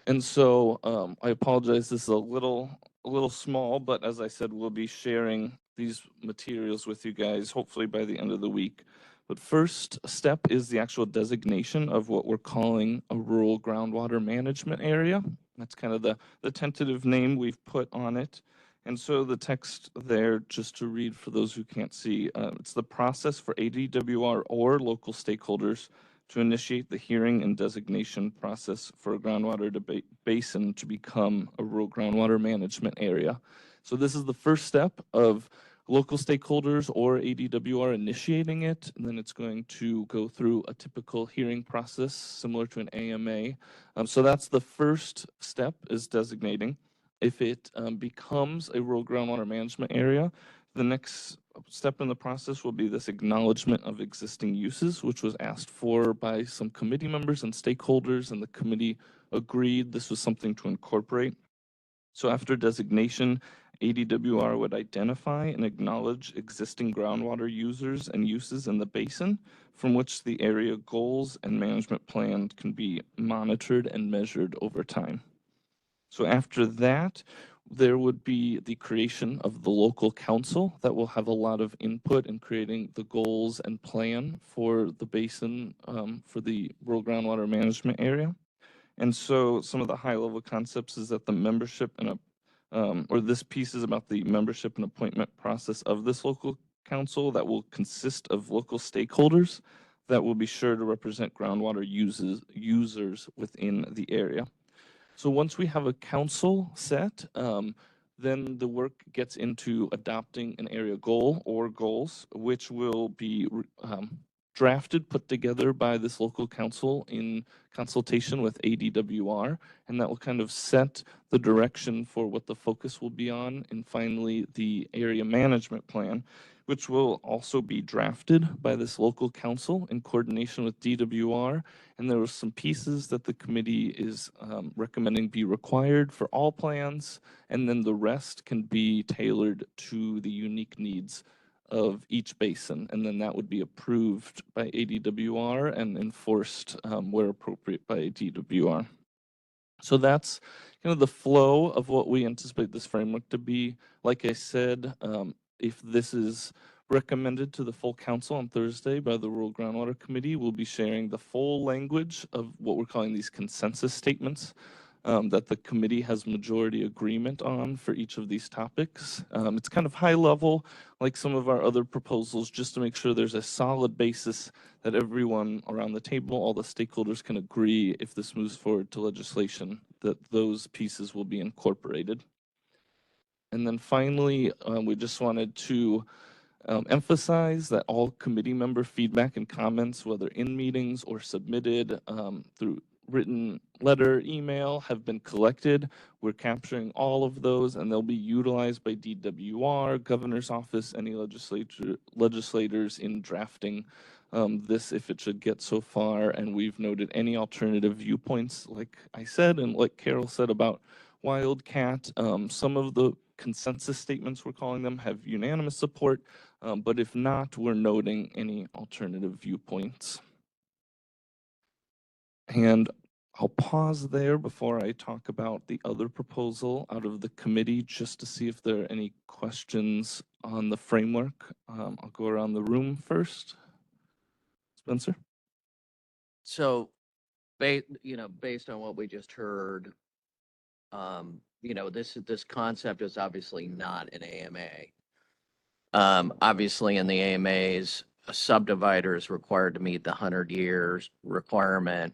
And so I apologize, this is a little small, but as I said, we'll be sharing these materials with you guys hopefully by the end of the week. But first step is the actual designation of what we're calling a rural groundwater management area. That's kind of the tentative name we've put on it. And so the text there, just to read for those who can't see, it's the process for ADWR or local stakeholders to initiate the hearing and designation process for a groundwater basin to become a rural groundwater management area. So this is the first step of local stakeholders or ADWR initiating it, and then it's going to go through a typical hearing process similar to an AMA. So that's the first step, is designating. If it becomes a rural groundwater management area, the next step in the process will be this acknowledgement of existing uses, which was asked for by some committee members and stakeholders, and the committee agreed this was something to incorporate. So after designation, ADWR would identify and acknowledge existing groundwater users and uses in the basin from which the area goals and management plan can be monitored and measured over time. So after that, there would be the creation of the local council that will have a lot of input in creating the goals and plan for the basin for the rural groundwater management area. And so some of the high level concepts is that the membership and or this piece is about the membership and appointment process of this local council that will consist of local stakeholders that will be sure to represent groundwater users within the area. So once we have a council set, then the work gets into adopting an area goal or goals, which will be drafted, put together by this local council in consultation with ADWR, and that will kind of set the direction for what the focus will be on. And finally, the area management plan, which will also be drafted by this local council in coordination with DWR. And there were some pieces that the committee is recommending be required for all plans, and then the rest can be tailored to the unique needs of each basin, and then that would be approved by ADWR and enforced where appropriate by DWR. So that's kind of the flow of what we anticipate this framework to be. Like I said, if this is recommended to the full council on Thursday by the Rural Groundwater Committee, we'll be sharing the full language of what we're calling these consensus statements that the committee has majority agreement on for each of these topics. It's kind of high level, like some of our other proposals, just to make sure there's a solid basis that everyone around the table, all the stakeholders can agree if this moves forward to legislation, that those pieces will be incorporated. And then finally, we just wanted to emphasize that all committee member feedback and comments, whether in meetings or submitted through written letter, email, have been collected. We're capturing all of those, and they'll be utilized by DWR, governor's office, any legislators in drafting this if it should get so far. And we've noted any alternative viewpoints, like I said, and like Carol said about Wildcat. Some of the consensus statements, we're calling them, have unanimous support, but if not, we're noting any alternative viewpoints. And I'll pause there before I talk about the other proposal out of the committee, just to see if there are any questions on the framework. I'll go around the room first. Spencer? So, based on what we just heard, this concept is obviously not an AMA. Obviously in the AMAs, a subdivider is required to meet the 100 years requirement.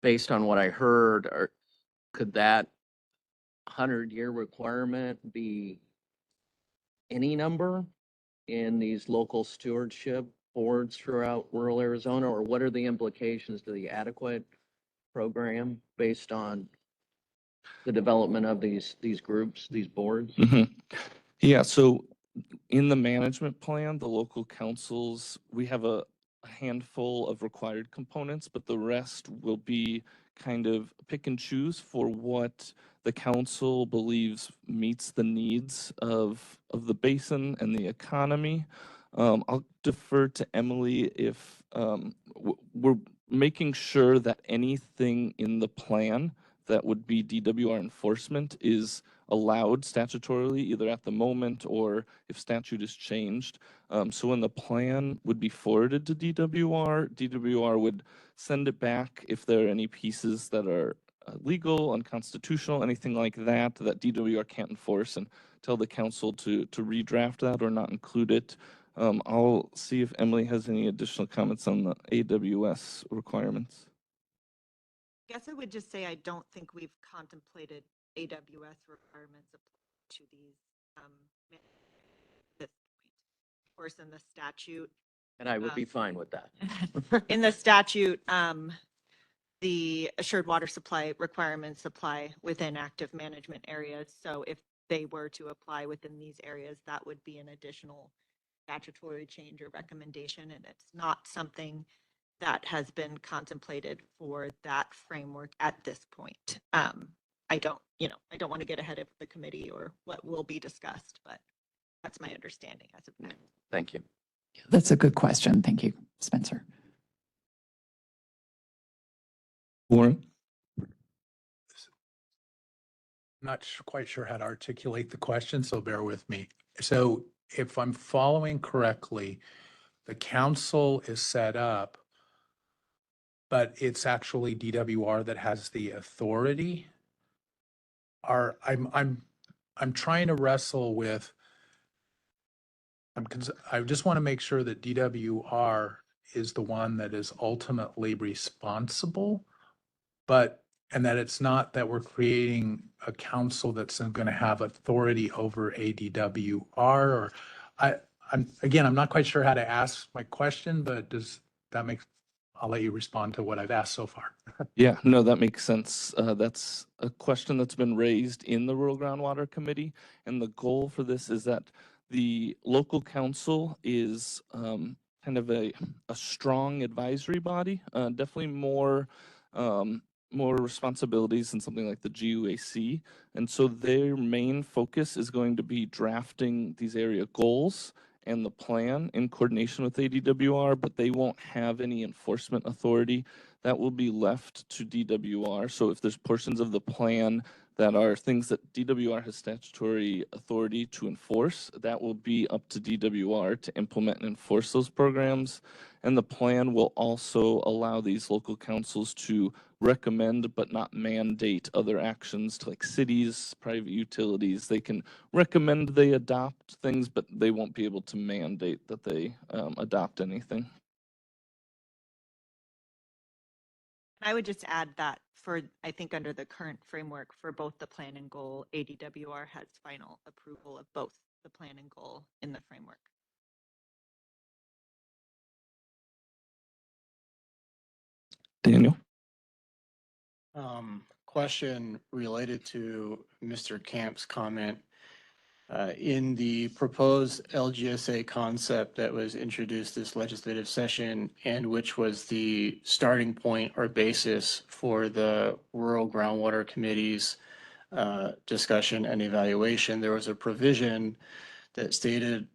Based on what I heard, could that 100-year requirement be any number in these local stewardship boards throughout rural Arizona, or what are the implications to the adequate program based on the development of these groups, these boards? Yeah, so in the management plan, the local councils, we have a handful of required components, but the rest will be kind of pick and choose for what the council believes meets the needs of the basin and the economy. I'll defer to Emily if we're making sure that anything in the plan that would be DWR enforcement is allowed statutorily, either at the moment or if statute is changed. So when the plan would be forwarded to DWR, DWR would send it back if there are any pieces that are legal, unconstitutional, anything like that, that DWR can't enforce, and tell the council to redraft that or not include it. I'll see if Emily has any additional comments on the AWS requirements. I guess I would just say I don't think we've contemplated AWS requirements to these this point. Of course, in the statute. And I would be fine with that. In the statute, the assured water supply requirements apply within active management areas. So if they were to apply within these areas, that would be an additional statutory change or recommendation, and it's not something that has been contemplated for that framework at this point. I don't want to get ahead of the committee or what will be discussed, but that's my understanding as of now. Thank you. That's a good question. Thank you, Spencer. Warren? Not quite sure how to articulate the question, so bear with me. So if I'm following correctly, the council is set up, but it's actually DWR that has the authority. I'm trying to wrestle with, I just want to make sure that DWR is the one that is ultimately responsible, and that it's not that we're creating a council that's going to have authority over ADWR, or I'm not quite sure how to ask my question, but does that make, I'll let you respond to what I've asked so far. Yeah, no, that makes sense. That's a question that's been raised in the Rural Groundwater Committee. And the goal for this is that the local council is kind of a strong advisory body, definitely more responsibilities than something like the GUAC. And so their main focus is going to be drafting these area goals and the plan in coordination with ADWR, but they won't have any enforcement authority. That will be left to DWR. So if there's portions of the plan that are things that DWR has statutory authority to enforce, that will be up to DWR to implement and enforce those programs. And the plan will also allow these local councils to recommend but not mandate other actions to like cities, private utilities. They can recommend they adopt things, but they won't be able to mandate that they adopt anything. I would just add that I think under the current framework for both the plan and goal, ADWR has final approval of both the plan and goal in the framework. Daniel? Question related to Mr. Camp's comment. In the proposed LGSA concept that was introduced this legislative session, and which was the starting point or basis for the Rural Groundwater Committee's discussion and evaluation, there was a provision that stated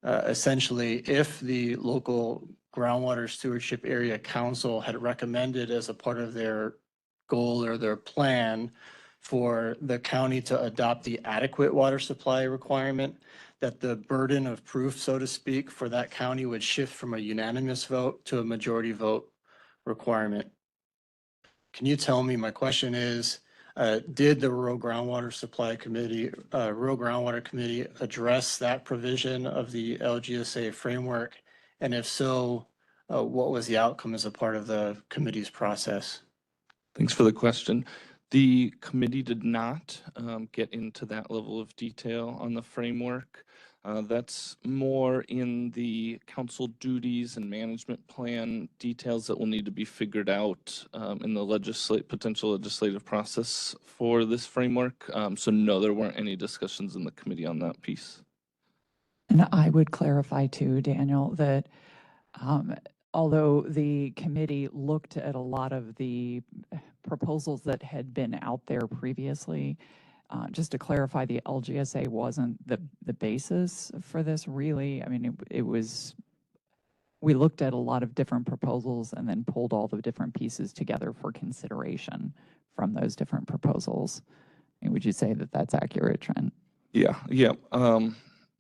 essentially if the local groundwater stewardship area council had recommended as a part of their goal or their plan for the county to adopt the adequate water supply requirement, that the burden of proof, so to speak, for that county would shift from a unanimous vote to a majority vote requirement. Can you tell me, my question is, did the Rural Groundwater Committee address that provision of the LGSA framework? And if so, what was the outcome as a part of the committee's process? Thanks for the question. The committee did not get into that level of detail on the framework. That's more in the council duties and management plan details that will need to be figured out in the potential legislative process for this framework. So no, there weren't any discussions in the committee on that piece. And I would clarify too, Daniel, that although the committee looked at a lot of the proposals that had been out there previously, just to clarify, the LGSA wasn't the basis for this really. I mean, it was, we looked at a lot of different proposals and then pulled all the different pieces together for consideration from those different proposals. And would you say that that's accurate, Trent? Yeah.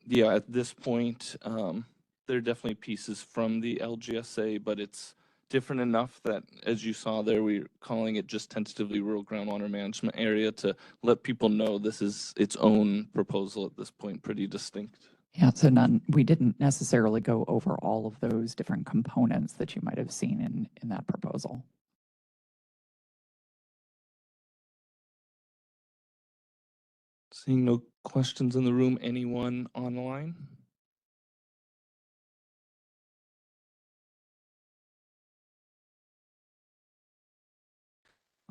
Yeah, at this point, there are definitely pieces from the LGSA, but it's different enough that, as you saw there, we're calling it just tentatively rural groundwater management area to let people know this is its own proposal at this point, pretty distinct. Yeah, so we didn't necessarily go over all of those different components that you might have seen in that proposal. Seeing no questions in the room, anyone online?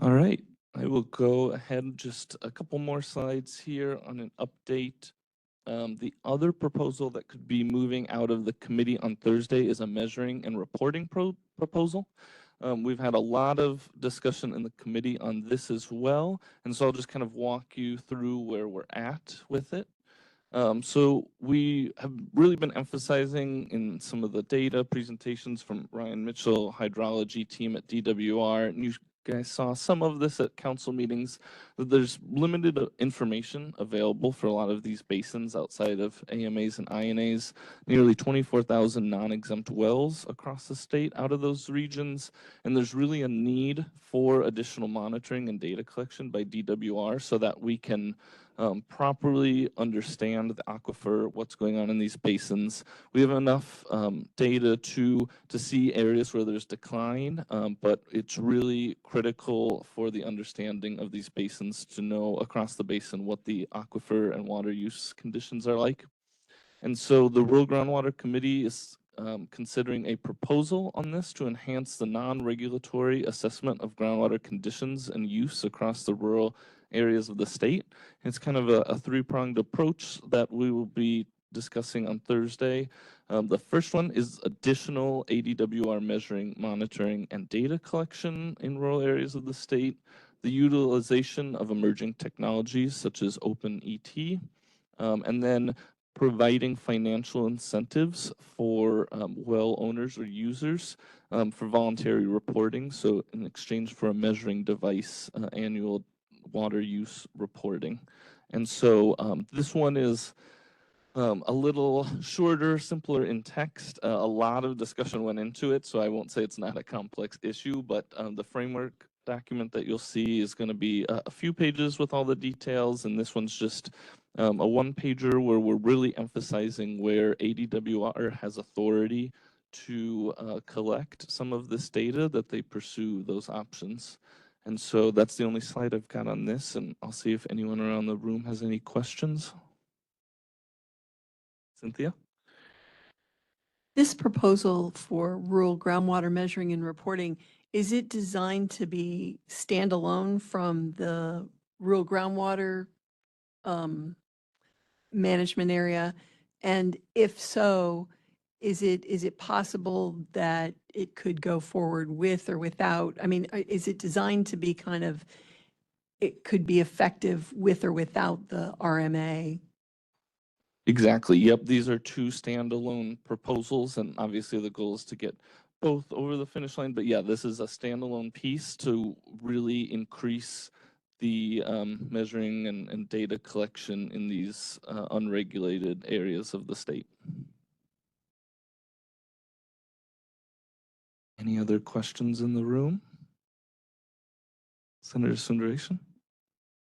All right, I will go ahead just a couple more slides here on an update. The other proposal that could be moving out of the committee on Thursday is a measuring and reporting proposal. We've had a lot of discussion in the committee on this as well, and so I'll just kind of walk you through where we're at with it. So we have really been emphasizing in some of the data presentations from Ryan Mitchell, hydrology team at DWR, and you guys saw some of this at council meetings, that there's limited information available for a lot of these basins outside of AMAs and INAs, nearly 24,000 non-exempt wells across the state out of those regions, and there's really a need for additional monitoring and data collection by DWR so that we can properly understand the aquifer, what's going on in these basins. We have enough data to see areas where there's decline, but it's really critical for the understanding of these basins to know across the basin what the aquifer and water use conditions are like. And so the Rural Groundwater Committee is considering a proposal on this to enhance the non-regulatory assessment of groundwater conditions and use across the rural areas of the state. It's kind of a three-pronged approach that we will be discussing on Thursday. The first one is additional ADWR measuring, monitoring, and data collection in rural areas of the state, the utilization of emerging technologies such as OpenET, and then providing financial incentives for well owners or users for voluntary reporting. So in exchange for a measuring device, annual water use reporting. And so this one is a little shorter, simpler in text. A lot of discussion went into it, so I won't say it's not a complex issue, but the framework document that you'll see is going to be a few pages with all the details, and this one's just a one-pager where we're really emphasizing where ADWR has authority to collect some of this data, that they pursue those options. And so that's the only slide I've got on this, and I'll see if anyone around the room has any questions. Cynthia? This proposal for rural groundwater measuring and reporting, is it designed to be standalone from the rural groundwater management area? And if so, is it possible that it could go forward with or without? I mean, is it designed to be kind of, it could be effective with or without the RMA? Exactly. Yep. These are two standalone proposals, and obviously the goal is to get both over the finish line. But yeah, this is a standalone piece to really increase the measuring and data collection in these unregulated areas of the state. Any other questions in the room? Senator Sundaresan?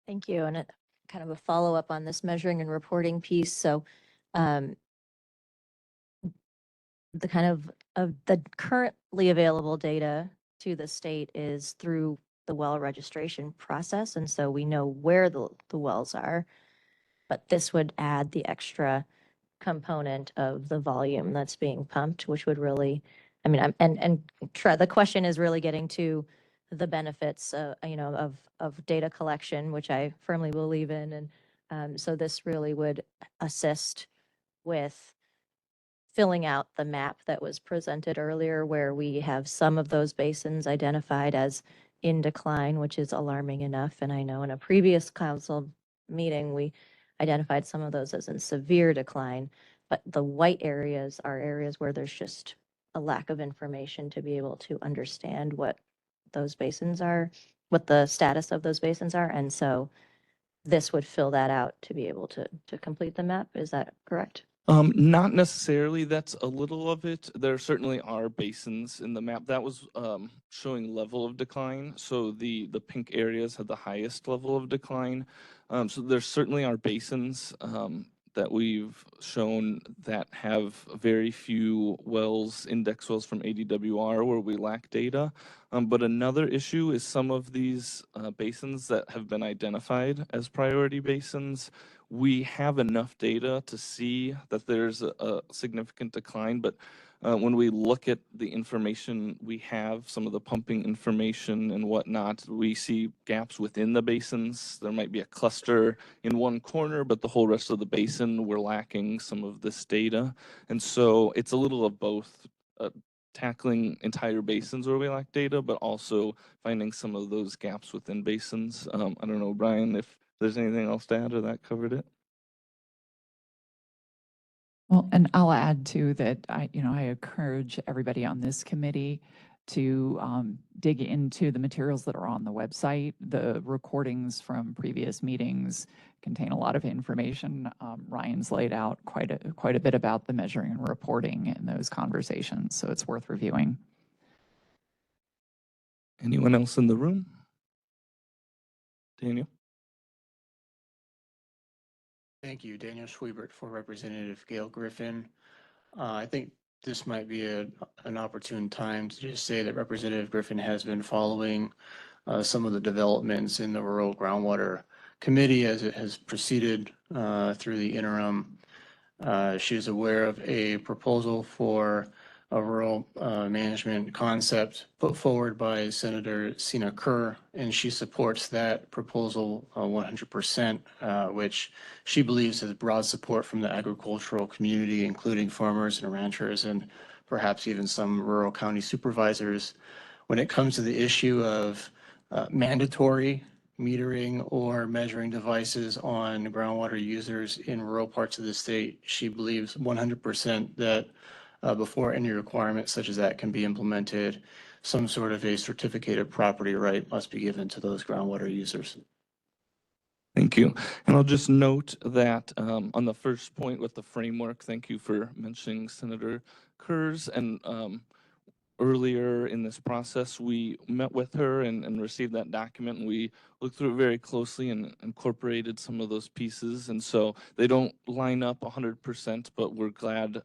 Thank you. And kind of a follow-up on this measuring and reporting piece. So the kind of the currently available data to the state is through the well registration process. And so we know where the wells are, but this would add the extra component of the volume that's being pumped, which would really, I mean, the question is really getting to the benefits, of data collection, which I firmly believe in. And so this really would assist with filling out the map that was presented earlier, where we have some of those basins identified as in decline, which is alarming enough. And I know in a previous council meeting, we identified some of those as in severe decline, but the white areas are areas where there's just a lack of information to be able to understand what those basins are, what the status of those basins are. And so this would fill that out to be able to complete the map. Is that correct? Not necessarily. That's a little of it. There certainly are basins in the map. That was showing level of decline. So the pink areas had the highest level of decline. So there certainly are basins that we've shown that have very few wells, index wells from ADWR, where we lack data. But another issue is some of these basins that have been identified as priority basins, we have enough data to see that there's a significant decline, but when we look at the information we have, some of the pumping information and whatnot, we see gaps within the basins. There might be a cluster in one corner, but the whole rest of the basin, we're lacking some of this data. And so it's a little of both, tackling entire basins where we lack data, but also finding some of those gaps within basins. I don't know, Brian, if there's anything else to add, or that covered it? Well, and I'll add too that I encourage everybody on this committee to dig into the materials that are on the website. The recordings from previous meetings contain a lot of information. Ryan's laid out quite a bit about the measuring and reporting in those conversations, so it's worth reviewing. Anyone else in the room? Daniel? Thank you, Daniel Schwiebert for Representative Gail Griffin. I think this might be an opportune time to just say that Representative Griffin has been following some of the developments in the Rural Groundwater Committee as it has proceeded through the interim. She is aware of a proposal for a rural management concept put forward by Senator Sina Kerr, and she supports that proposal 100%, which she believes has broad support from the agricultural community, including farmers and ranchers, and perhaps even some rural county supervisors. When it comes to the issue of mandatory metering or measuring devices on groundwater users in rural parts of the state, she believes 100% that before any requirement such as that can be implemented, some sort of a certificate of property right must be given to those groundwater users. Thank you. And I'll just note that on the first point with the framework, thank you for mentioning Senator Kerr's. And earlier in this process, we met with her and received that document, and we looked through it very closely and incorporated some of those pieces. And so they don't line up 100%, but we're glad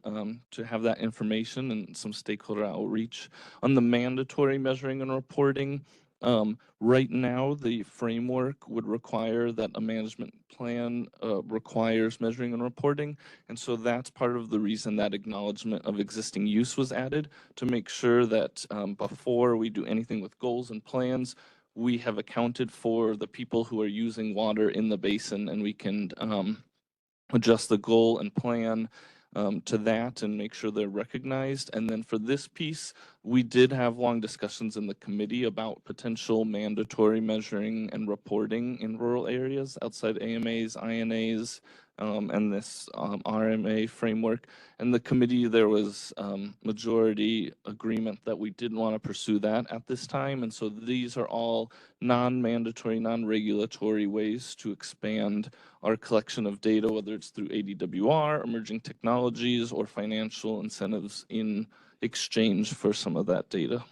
to have that information and some stakeholder outreach. On the mandatory measuring and reporting, right now, the framework would require that a management plan requires measuring and reporting. And so that's part of the reason that acknowledgement of existing use was added, to make sure that before we do anything with goals and plans, we have accounted for the people who are using water in the basin, and we can adjust the goal and plan to that and make sure they're recognized. And then for this piece, we did have long discussions in the committee about potential mandatory measuring and reporting in rural areas outside AMAs, INAs, and this RMA framework. And the committee, there was majority agreement that we didn't want to pursue that at this time. And so these are all non-mandatory, non-regulatory ways to expand our collection of data, whether it's through ADWR, emerging technologies, or financial incentives in exchange for some of that data.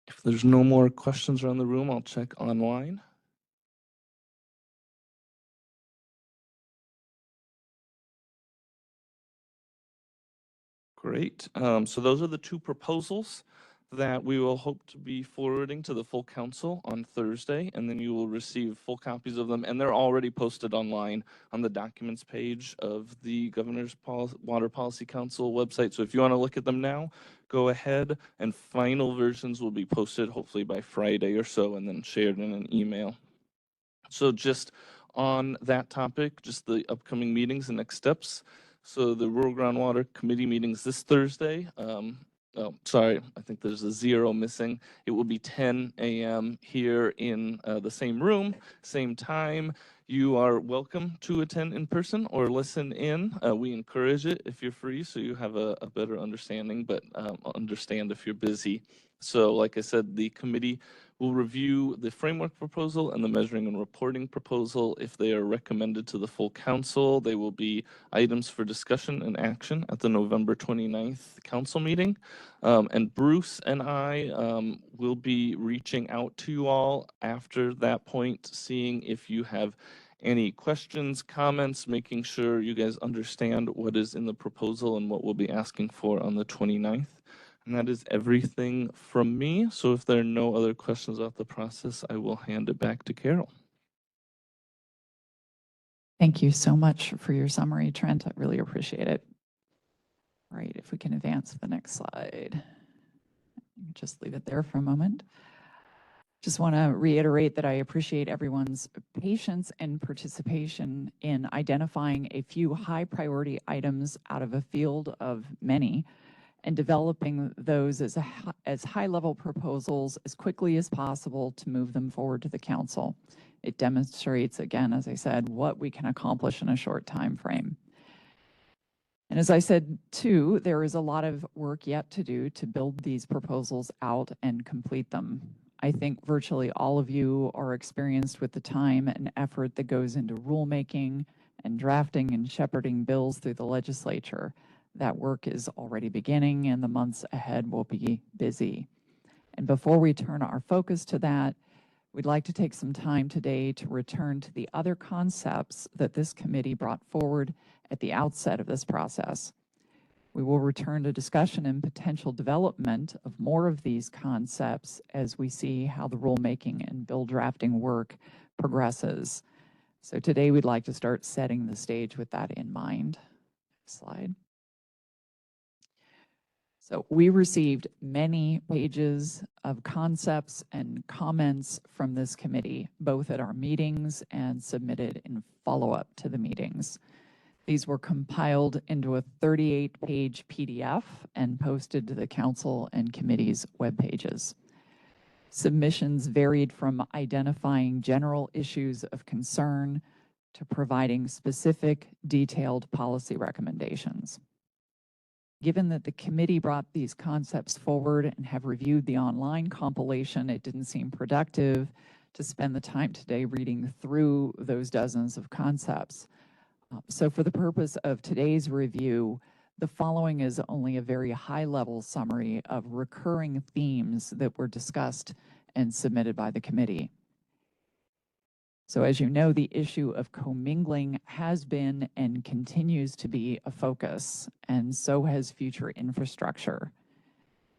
If there's no more questions around the room, I'll check online. Great. So those are the two proposals. that we will hope to be forwarding to the full council on Thursday, and then you will receive full copies of them, and they're already posted online on the documents page of the Governor's Water Policy Council website. So if you want to look at them now, go ahead, and final versions will be posted hopefully by Friday or so, and then shared in an email. So just on that topic, just the upcoming meetings and next steps. So the Rural Groundwater Committee meetings this Thursday. Oh, sorry, I think there's a 0 missing. It will be 10 a.m. here in the same room, same time. You are welcome to attend in person or listen in. We encourage it if you're free, so you have a better understanding, but understand if you're busy. So like I said, the committee will review the framework proposal and the measuring and reporting proposal. If they are recommended to the full council, they will be items for discussion and action at the November 29th council meeting. And Bruce and I will be reaching out to you all after that point, seeing if you have any questions, comments, making sure you guys understand what is in the proposal and what we'll be asking for on the 29th. And that is everything from me. So if there are no other questions about the process, I will hand it back to Carol. Thank you so much for your summary, Trent. I really appreciate it. All right, if we can advance to the next slide. Just leave it there for a moment. Just want to reiterate that I appreciate everyone's patience and participation in identifying a few high priority items out of a field of many and developing those as high-level proposals as quickly as possible to move them forward to the council. It demonstrates, again, as I said, what we can accomplish in a short time frame. And as I said, too, there is a lot of work yet to do to build these proposals out and complete them. I think virtually all of you are experienced with the time and effort that goes into rulemaking and drafting and shepherding bills through the legislature. That work is already beginning, and the months ahead will be busy. And before we turn our focus to that, we'd like to take some time today to return to the other concepts that this committee brought forward at the outset of this process. We will return to discussion and potential development of more of these concepts as we see how the rulemaking and bill drafting work progresses. So today we'd like to start setting the stage with that in mind. Next slide. So we received many pages of concepts and comments from this committee, both at our meetings and submitted in follow-up to the meetings. These were compiled into a 38-page PDF and posted to the council and committee's web pages. Submissions varied from identifying general issues of concern to providing specific, detailed policy recommendations. Given that the committee brought these concepts forward and have reviewed the online compilation, it didn't seem productive to spend the time today reading through those dozens of concepts. So for the purpose of today's review, the following is only a very high-level summary of recurring themes that were discussed and submitted by the committee. So as you know, the issue of commingling has been and continues to be a focus, and so has future infrastructure.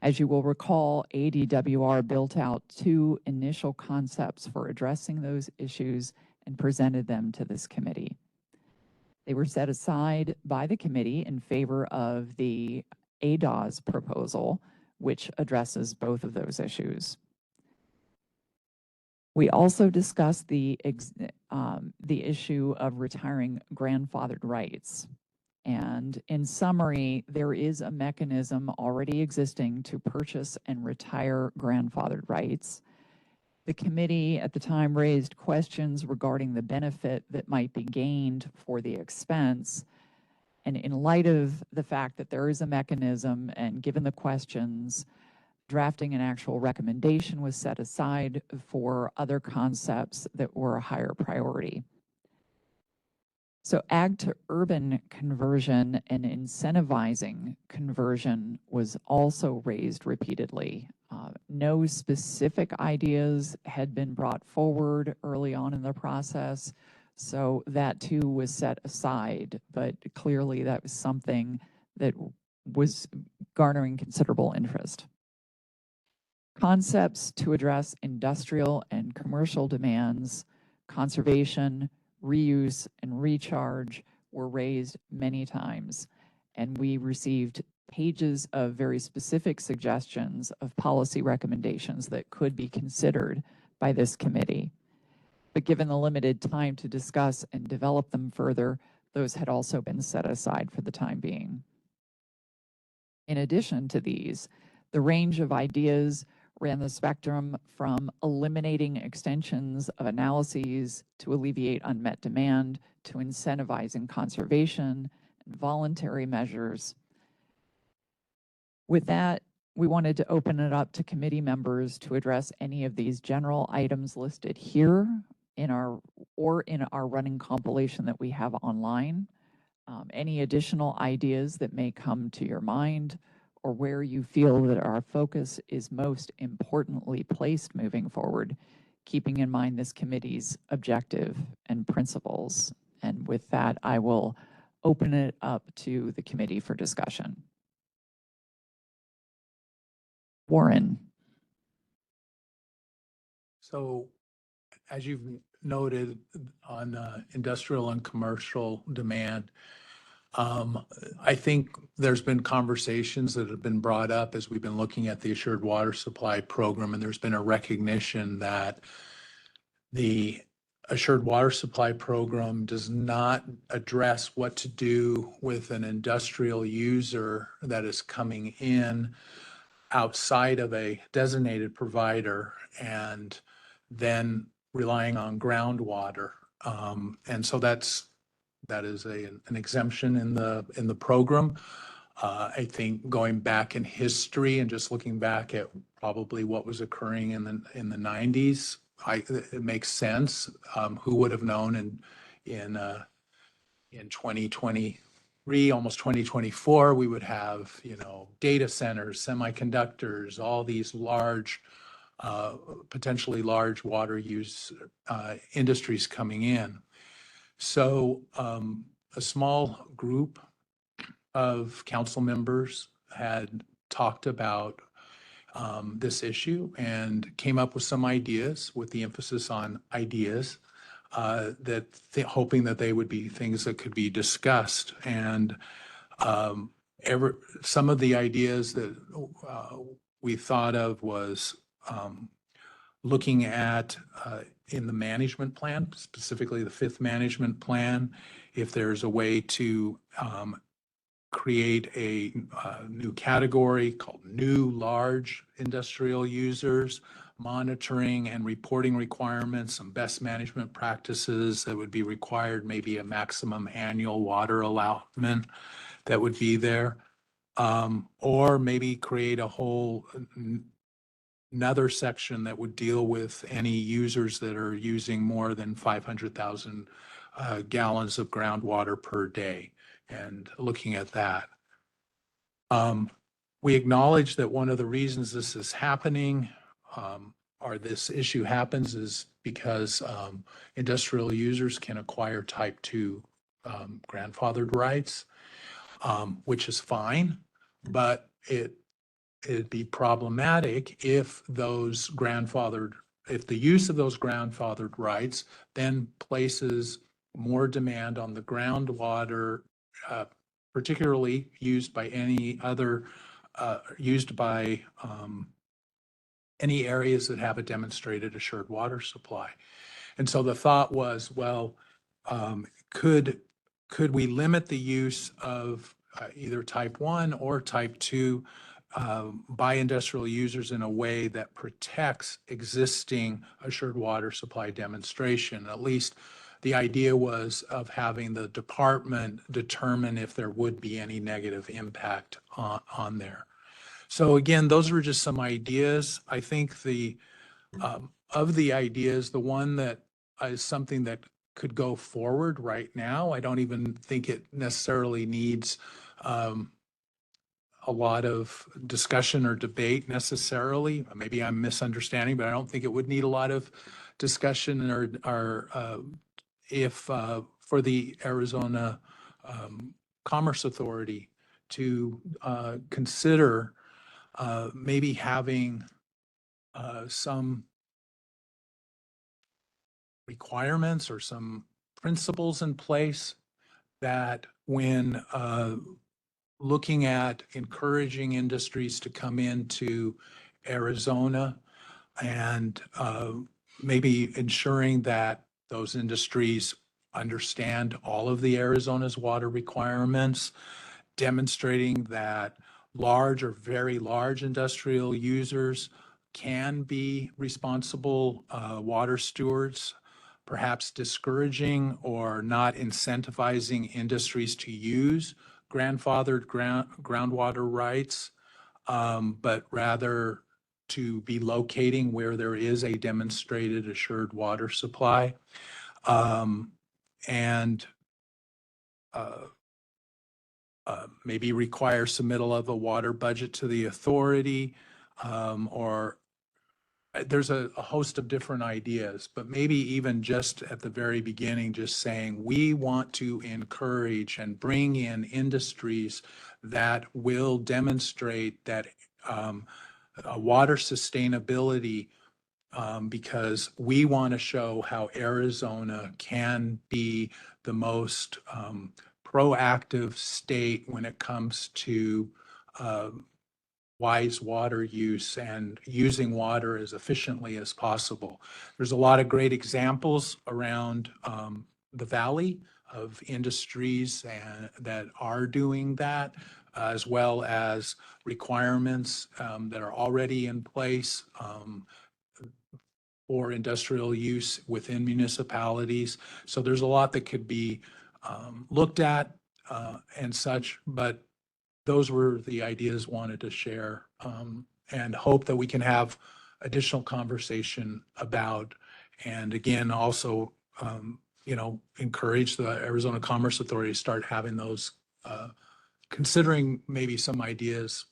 As you will recall, ADWR built out 2 initial concepts for addressing those issues and presented them to this committee. They were set aside by the committee in favor of the ADAWS proposal, which addresses both of those issues. We also discussed the issue of retiring grandfathered rights. And in summary, there is a mechanism already existing to purchase and retire grandfathered rights. The committee at the time raised questions regarding the benefit that might be gained for the expense. And in light of the fact that there is a mechanism and given the questions, drafting an actual recommendation was set aside for other concepts that were a higher priority. So ag to urban conversion and incentivizing conversion was also raised repeatedly. No specific ideas had been brought forward early on in the process, so that too was set aside, but clearly that was something that was garnering considerable interest. Concepts to address industrial and commercial demands, conservation, reuse, and recharge were raised many times, and we received pages of very specific suggestions of policy recommendations that could be considered by this committee. But given the limited time to discuss and develop them further, those had also been set aside for the time being. In addition to these, the range of ideas ran the spectrum from eliminating extensions of analyses to alleviate unmet demand to incentivizing conservation and voluntary measures. With that, we wanted to open it up to committee members to address any of these general items listed here in our running compilation that we have online. Any additional ideas that may come to your mind, or where you feel that our focus is most importantly placed moving forward, keeping in mind this committee's objective and principles. And with that, I will open it up to the committee for discussion. Warren. So as you've noted on industrial and commercial demand, I think there's been conversations that have been brought up as we've been looking at the Assured Water Supply Program, and there's been a recognition that the Assured Water Supply Program does not address what to do with an industrial user that is coming in outside of a designated provider and then relying on groundwater. And so that is an exemption in the program. I think going back in history and just looking back at probably what was occurring in the 90s, it makes sense. Who would have known in 2023, almost 2024, we would have, data centers, semiconductors, all these large, potentially large water use industries coming in. So a small group of council members had talked about this issue and came up with some ideas, with the emphasis on ideas, hoping that they would be things that could be discussed. And some of the ideas that we thought of was looking at in the management plan, specifically the fifth management plan, if there's a way to create a new category called new large industrial users, monitoring and reporting requirements, some best management practices that would be required, maybe a maximum annual water allotment that would be there, or maybe create a whole another section that would deal with any users that are using more than 500,000 gallons of groundwater per day, and looking at that. We acknowledge that one of the reasons this is happening, or this issue happens, is because industrial users can acquire type 2 grandfathered rights, which is fine, but it'd be problematic if the use of those grandfathered rights then places more demand on the groundwater, particularly used by any other, any areas that have a demonstrated assured water supply. And so the thought was, well, could we limit the use of either type 1 or type 2 by industrial users in a way that protects existing assured water supply demonstration? At least the idea was of having the department determine if there would be any negative impact on there. So again, those were just some ideas. I think of the ideas, the one that is something that could go forward right now, I don't even think it necessarily needs a lot of discussion or debate necessarily. Maybe I'm misunderstanding, but I don't think it would need a lot of discussion or if for the Arizona Commerce Authority to consider maybe having some requirements or some principles in place that when looking at encouraging industries to come into Arizona and maybe ensuring that those industries understand all of the Arizona's water requirements, demonstrating that large or very large industrial users can be responsible water stewards, perhaps discouraging or not incentivizing industries to use grandfathered groundwater rights, but rather to be locating where there is a demonstrated assured water supply. And maybe require submittal of a water budget to the authority, or there's a host of different ideas, but maybe even just at the very beginning, just saying, we want to encourage and bring in industries that will demonstrate that water sustainability, because we want to show how Arizona can be the most proactive state when it comes to wise water use and using water as efficiently as possible. There's a lot of great examples around the valley of industries that are doing that, as well as requirements that are already in place for industrial use within municipalities. So there's a lot that could be looked at and such, but those were the ideas wanted to share, and hope that we can have additional conversation about. And again, also, encourage the Arizona Commerce Authority to start having those, considering maybe some ideas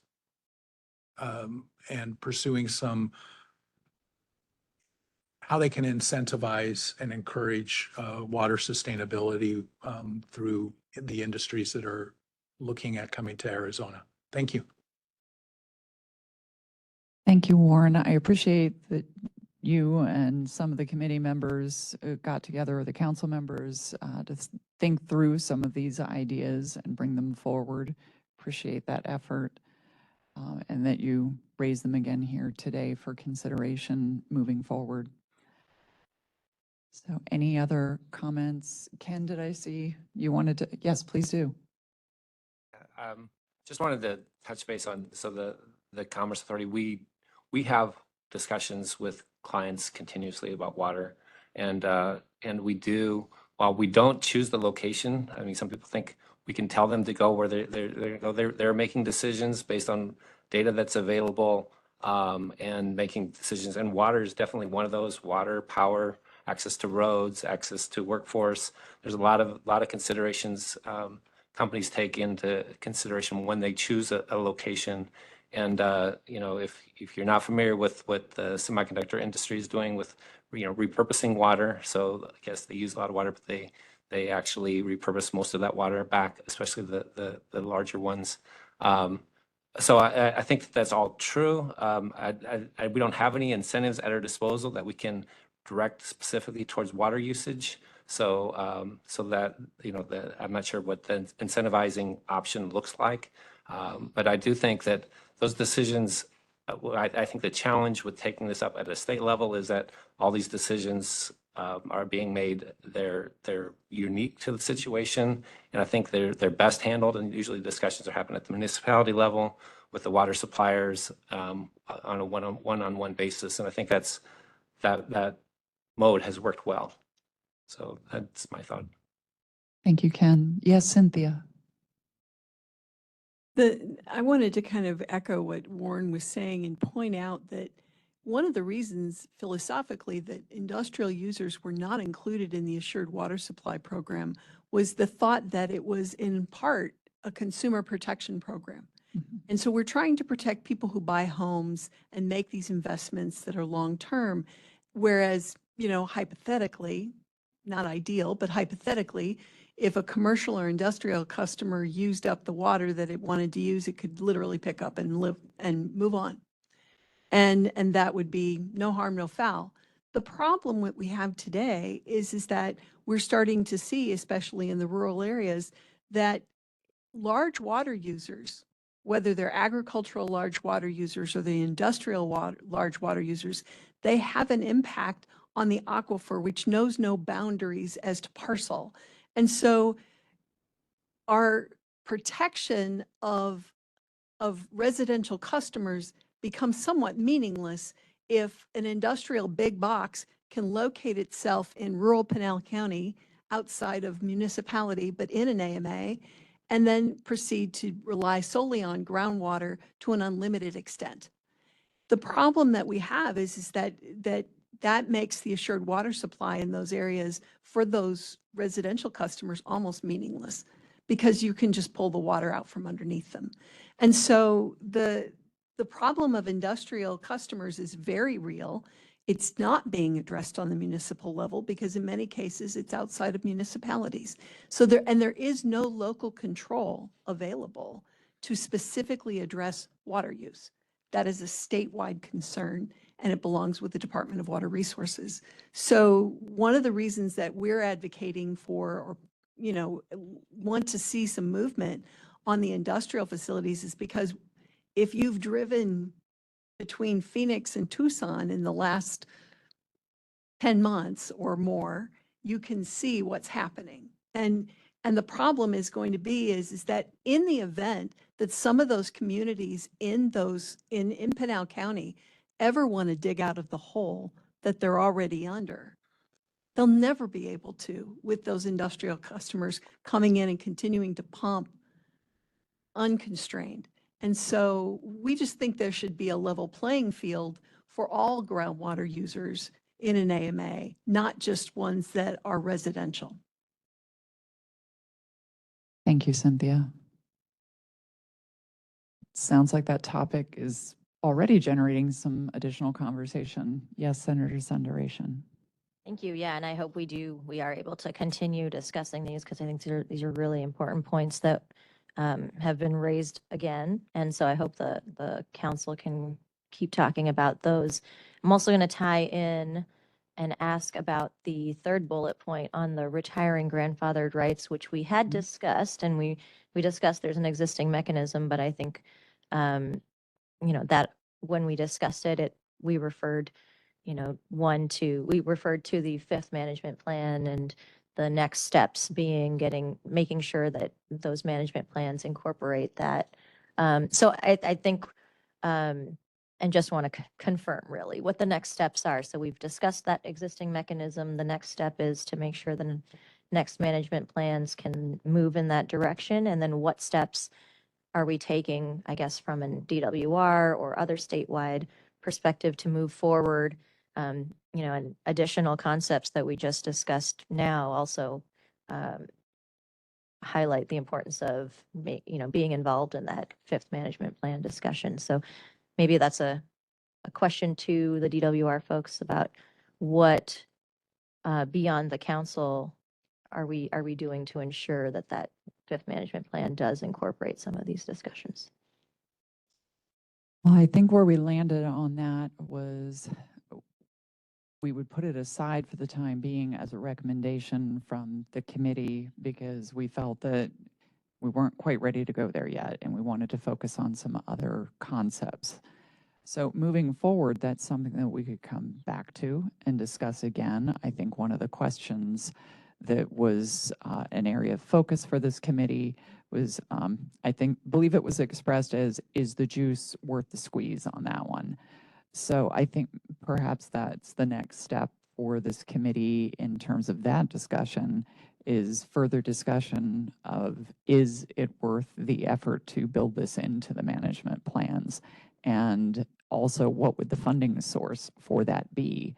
and pursuing some, how they can incentivize and encourage water sustainability through the industries that are looking at coming to Arizona. Thank you. Thank you, Warren. I appreciate that you and some of the committee members got together, the council members, to think through some of these ideas and bring them forward. Appreciate that effort, and that you raised them again here today for consideration moving forward. So any other comments? Ken, did I see you wanted to? Yes, please do. Just wanted to touch base on, so the Commerce Authority, we have discussions with clients continuously about water, and we do, while we don't choose the location, I mean, some people think we can tell them to go where they're making decisions based on data that's available, and making decisions, and water is definitely one of those. Water, power, access to roads, access to workforce. There's a lot of considerations companies take into consideration when they choose a location. And if you're not familiar with what the semiconductor industry is doing with repurposing water, so I guess they use a lot of water, but they actually repurpose most of that water back, especially the larger ones. So I think that's all true. We don't have any incentives at our disposal that we can direct specifically towards water usage. So that, I'm not sure what the incentivizing option looks like. But I do think that those decisions, I think the challenge with taking this up at a state level is that all these decisions are being made, they're unique to the situation. And I think they're best handled, and usually discussions are happening at the municipality level with the water suppliers on a one-on-one basis. And I think that mode has worked well. So that's my thought. Thank you, Ken. Yes, Cynthia. I wanted to kind of echo what Warren was saying and point out that one of the reasons philosophically that industrial users were not included in the Assured Water Supply Program was the thought that it was in part a consumer protection program. Mm-hmm. And so we're trying to protect people who buy homes and make these investments that are long-term, whereas, hypothetically, not ideal, but hypothetically, if a commercial or industrial customer used up the water that it wanted to use, it could literally pick up and live and move on. And that would be no harm, no foul. The problem that we have today is that we're starting to see, especially in the rural areas, that large water users, whether they're agricultural large water users or the industrial large water users, they have an impact on the aquifer, which knows no boundaries as to parcel. And so our protection of residential customers becomes somewhat meaningless if an industrial big box can locate itself in rural Pinal County outside of municipality, but in an AMA, and then proceed to rely solely on groundwater to an unlimited extent. The problem that we have is that makes the assured water supply in those areas for those residential customers almost meaningless, because you can just pull the water out from underneath them. And so the problem of industrial customers is very real. It's not being addressed on the municipal level because in many cases it's outside of municipalities. So there is no local control available to specifically address water use. That is a statewide concern, and it belongs with the Department of Water Resources. So one of the reasons that we're advocating for, or want to see some movement on the industrial facilities is because if you've driven between Phoenix and Tucson in the last 10 months or more, you can see what's happening. And the problem is going to be is that in the event that some of those communities in Pinal County ever want to dig out of the hole that they're already under, they'll never be able to with those industrial customers coming in and continuing to pump unconstrained. And so we just think there should be a level playing field for all groundwater users in an AMA, not just ones that are residential. Thank you, Cynthia. Sounds like that topic is already generating some additional conversation. Yes, Senator Sundaration. Thank you. Yeah, and I hope we are able to continue discussing these because I think these are really important points that have been raised again. And so I hope the council can keep talking about those. I'm also going to tie in and ask about the third bullet point on the retiring grandfathered rights, which we had discussed, and we discussed there's an existing mechanism, but I think, that when we discussed it, we referred, we referred to the fifth management plan and the next steps being making sure that those management plans incorporate that. So I think, and just want to confirm really what the next steps are. So we've discussed that existing mechanism. The next step is to make sure the next management plans can move in that direction. And then what steps are we taking, I guess, from an DWR or other statewide perspective to move forward? And additional concepts that we just discussed now also highlight the importance of, being involved in that fifth management plan discussion. So maybe that's a question to the DWR folks about what beyond the council are we doing to ensure that fifth management plan does incorporate some of these discussions. Well, I think where we landed on that was we would put it aside for the time being as a recommendation from the committee because we felt that we weren't quite ready to go there yet and we wanted to focus on some other concepts. So moving forward, that's something that we could come back to and discuss again. I think one of the questions that was an area of focus for this committee was, believe it was expressed as, is the juice worth the squeeze on that one? So I think perhaps that's the next step for this committee in terms of that discussion is further discussion of, is it worth the effort to build this into the management plans? And also, what would the funding source for that be?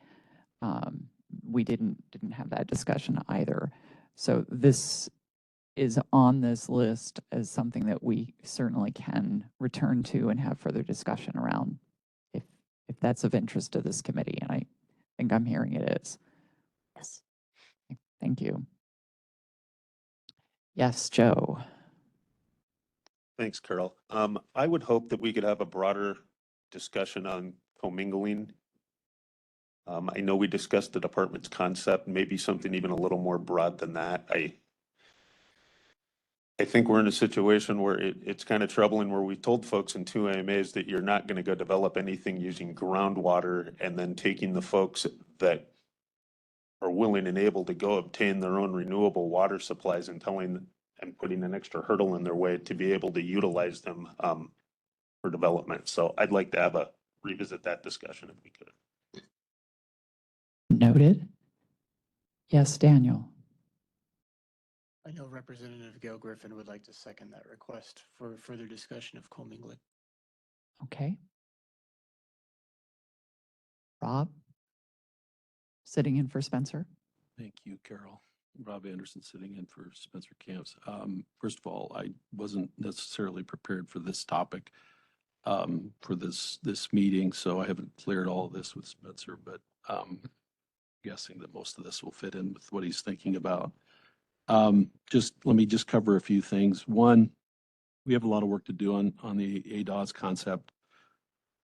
We didn't have that discussion either. So this is on this list as something that we certainly can return to and have further discussion around if that's of interest to this committee. And I think I'm hearing it is. Yes. Thank you. Yes, Joe. Thanks, Carol. I would hope that we could have a broader discussion on commingling. I know we discussed the department's concept, maybe something even a little more broad than that. I think we're in a situation where it's kind of troubling, where we told folks in 2 AMAs that you're not going to go develop anything using groundwater, and then taking the folks that are willing and able to go obtain their own renewable water supplies and putting an extra hurdle in their way to be able to utilize them for development. So I'd like to revisit that discussion if we could. Noted. Yes, Daniel. I know Representative Gail Griffin would like to second that request for further discussion of commingling. Okay. Rob? Sitting in for Spencer. Thank you, Carol. Rob Anderson sitting in for Spencer Camps. First of all, I wasn't necessarily prepared for this topic for this meeting, so I haven't cleared all of this with Spencer, but guessing that most of this will fit in with what he's thinking about. Let me just cover a few things. One, we have a lot of work to do on the ADOS concept,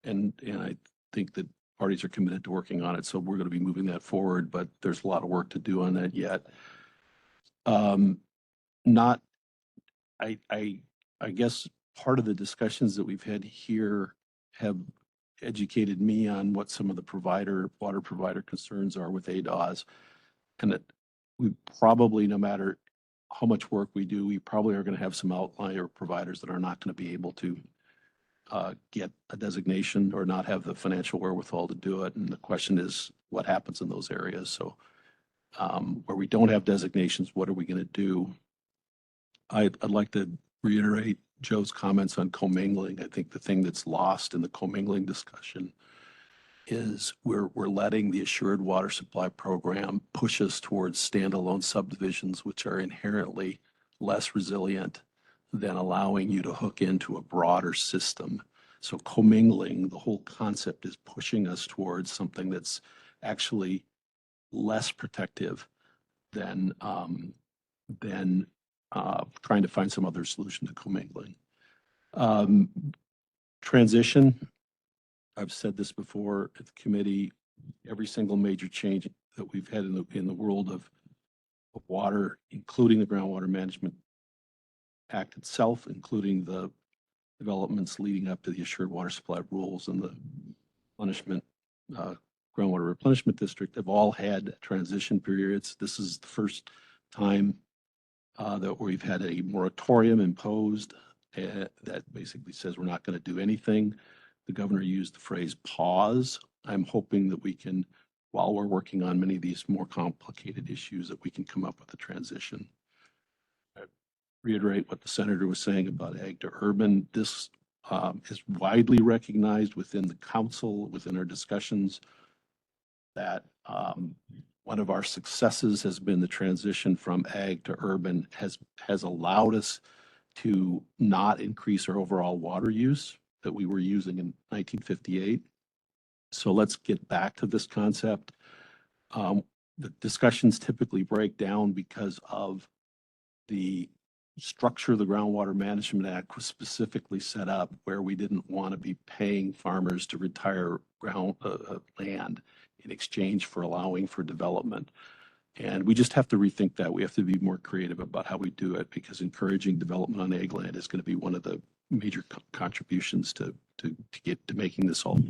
and I think that parties are committed to working on it, so we're going to be moving that forward, but there's a lot of work to do on that yet. I guess part of the discussions that we've had here have educated me on what some of the water provider concerns are with ADOS, and that we probably, no matter how much work we do, we probably are going to have some outlier providers that are not going to be able to get a designation or not have the financial wherewithal to do it. And the question is, what happens in those areas? So where we don't have designations, what are we going to do? I'd like to reiterate Joe's comments on commingling. I think the thing that's lost in the commingling discussion is we're letting the Assured Water Supply Program push us towards standalone subdivisions, which are inherently less resilient than allowing you to hook into a broader system. So commingling, the whole concept, is pushing us towards something that's actually less protective than trying to find some other solution to commingling. Transition. I've said this before at the committee, every single major change that we've had in the world of water, including the Groundwater Management Act itself, including the developments leading up to the Assured Water Supply rules and the groundwater replenishment district, have all had transition periods. This is the first time that we've had a moratorium imposed that basically says we're not going to do anything. The governor used the phrase pause. I'm hoping that we can, while we're working on many of these more complicated issues, that we can come up with a transition. I reiterate what the senator was saying about ag to urban. This is widely recognized within the council, within our discussions, that one of our successes has been the transition from ag to urban has allowed us to not increase our overall water use that we were using in 1958. So let's get back to this concept. The discussions typically break down because of the structure of the Groundwater Management Act was specifically set up where we didn't want to be paying farmers to retire land in exchange for allowing for development. And we just have to rethink that. We have to be more creative about how we do it, because encouraging development on ag land is going to be one of the major contributions to making this all.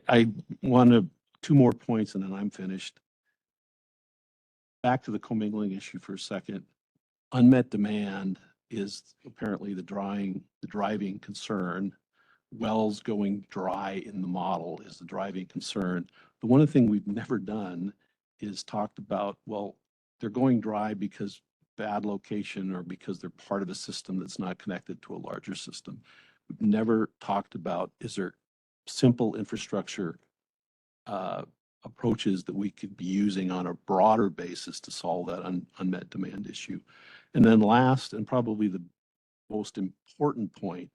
I want two more points and then I'm finished. Back to the commingling issue for a second. Unmet demand is apparently the driving concern. Wells going dry in the model is the driving concern. The one thing we've never done is talked about, well, they're going dry because bad location or because they're part of a system that's not connected to a larger system. We've never talked about, is there simple infrastructure approaches that we could be using on a broader basis to solve that unmet demand issue. And then last, and probably the most important point,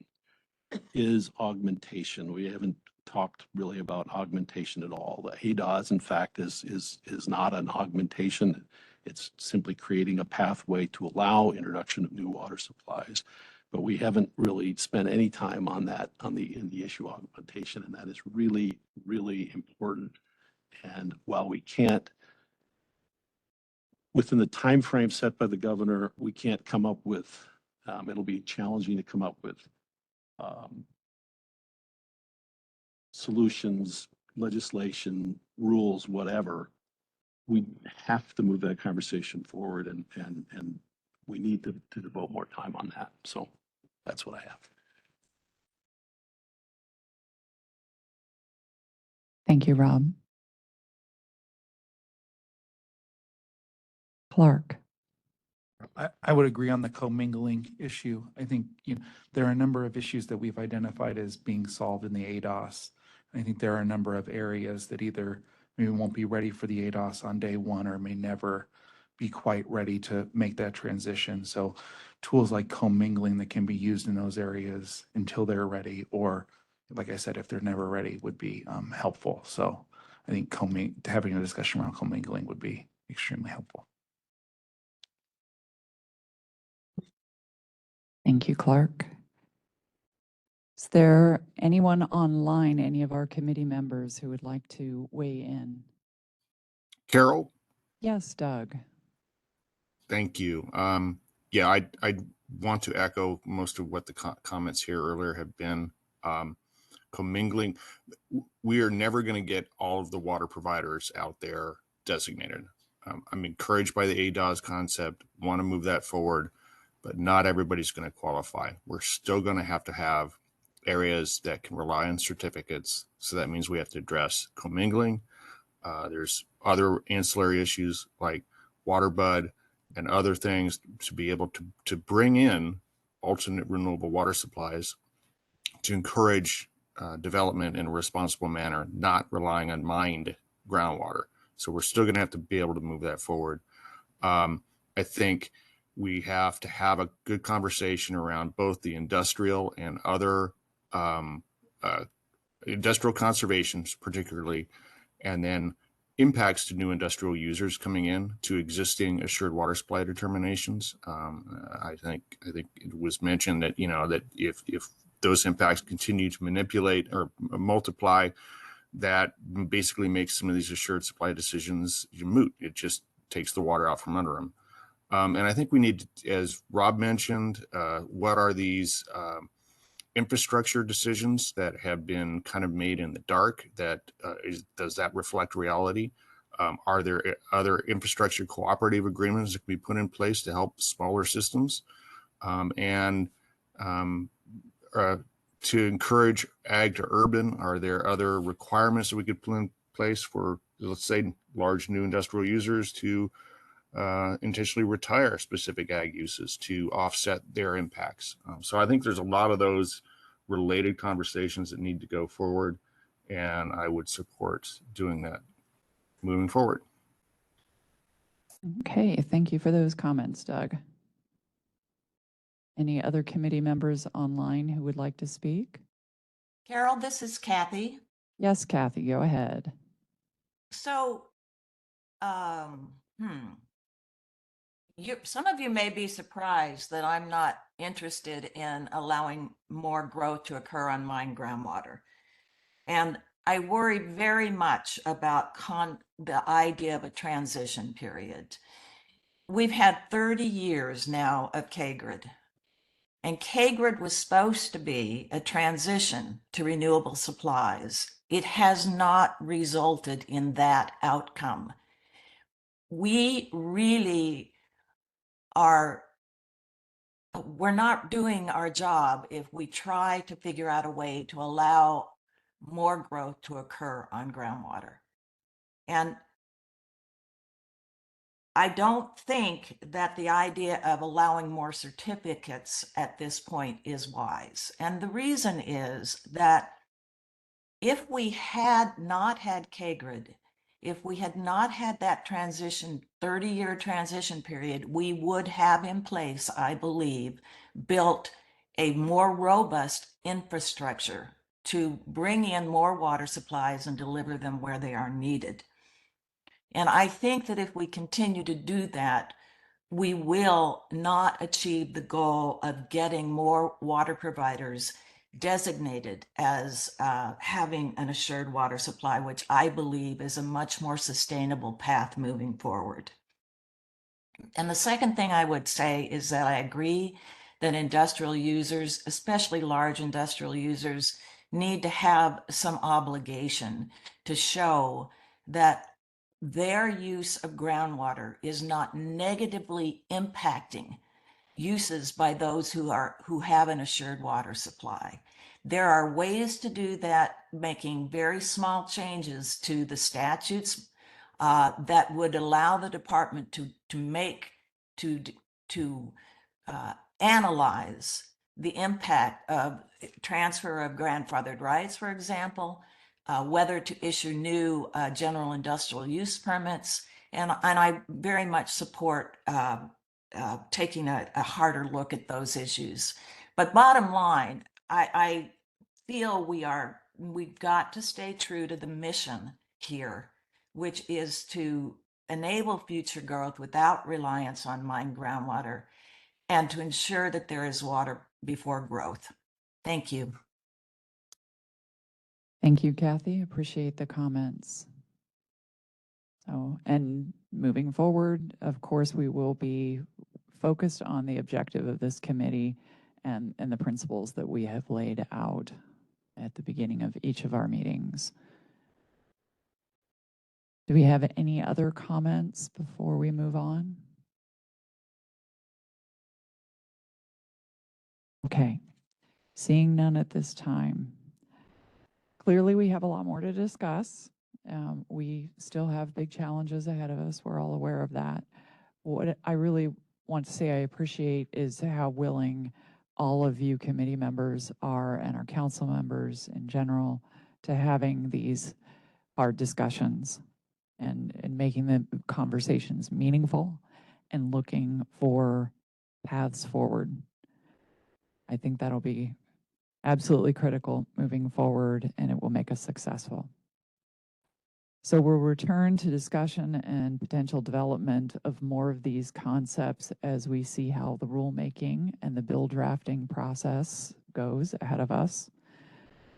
is augmentation. We haven't talked really about augmentation at all. The ADOS, in fact, is not an augmentation. It's simply creating a pathway to allow introduction of new water supplies. but we haven't really spent any time on that, in the issue augmentation, and that is really, really important. And while we can't, within the time frame set by the governor, we can't come up with, it'll be challenging to come up with solutions, legislation, rules, whatever. We have to move that conversation forward, and we need to devote more time on that. So that's what I have. Thank you, Rob. Clark. I would agree on the commingling issue. I think, there are a number of issues that we've identified as being solved in the ADOS. I think there are a number of areas that either maybe won't be ready for the ADOS on day one or may never be quite ready to make that transition. So tools like commingling that can be used in those areas until they're ready, or like I said, if they're never ready, would be helpful. So I think having a discussion around commingling would be extremely helpful. Thank you, Clark. Is there anyone online, any of our committee members who would like to weigh in? Carol? Yes, Doug. Thank you. Yeah, I want to echo most of what the comments here earlier have been. Commingling, we are never going to get all of the water providers out there designated. I'm encouraged by the ADOS concept, want to move that forward, but not everybody's going to qualify. We're still going to have areas that can rely on certificates. So that means we have to address commingling. There's other ancillary issues like WaterBud and other things to be able to bring in alternate renewable water supplies to encourage development in a responsible manner, not relying on mined groundwater. So we're still going to have to be able to move that forward. I think we have to have a good conversation around both the industrial and other industrial conservations, particularly, and then impacts to new industrial users coming in to existing assured water supply determinations. I think it was mentioned that, that if those impacts continue to manipulate or multiply, that basically makes some of these assured supply decisions moot. It just takes the water out from under them. And I think we need to, as Rob mentioned, what are these infrastructure decisions that have been kind of made in the dark? Does that reflect reality? Are there other infrastructure cooperative agreements that can be put in place to help smaller systems? To encourage ag to urban, are there other requirements that we could put in place for, let's say, large new industrial users to intentionally retire specific ag uses to offset their impacts? So I think there's a lot of those related conversations that need to go forward, and I would support doing that moving forward. Okay, thank you for those comments, Doug. Any other committee members online who would like to speak? Carol, this is Kathy. Yes, Kathy, go ahead. So, some of you may be surprised that I'm not interested in allowing more growth to occur on mined groundwater. And I worry very much about the idea of a transition period. We've had 30 years now of KGRID. And KGRID was supposed to be a transition to renewable supplies. It has not resulted in that outcome. We really we're not doing our job if we try to figure out a way to allow more growth to occur on groundwater. And I don't think that the idea of allowing more certificates at this point is wise. And the reason is that if we had not had KGRID, if we had not had that 30-year transition period, we would have in place, I believe, built a more robust infrastructure to bring in more water supplies and deliver them where they are needed. And I think that if we continue to do that, we will not achieve the goal of getting more water providers designated as having an assured water supply, which I believe is a much more sustainable path moving forward. And the second thing I would say is that I agree that industrial users, especially large industrial users, need to have some obligation to show that their use of groundwater is not negatively impacting uses by those who have an assured water supply. There are ways to do that, making very small changes to the statutes that would allow the department to analyze the impact of transfer of grandfathered rights, for example, whether to issue new general industrial use permits, and I very much support taking a harder look at those issues. But bottom line, I feel we've got to stay true to the mission here, which is to enable future growth without reliance on mined groundwater and to ensure that there is water before growth. Thank you. Thank you, Kathy. Appreciate the comments. So, and moving forward, of course, we will be focused on the objective of this committee and the principles that we have laid out at the beginning of each of our meetings. Do we have any other comments before we move on? Okay, seeing none at this time. Clearly, we have a lot more to discuss. We still have big challenges ahead of us. We're all aware of that. What I really want to say I appreciate is how willing all of you committee members are, and our council members in general, to having these hard discussions and making the conversations meaningful and looking for paths forward. I think that'll be absolutely critical moving forward, and it will make us successful. So we'll return to discussion and potential development of more of these concepts as we see how the rulemaking and the bill drafting process goes ahead of us.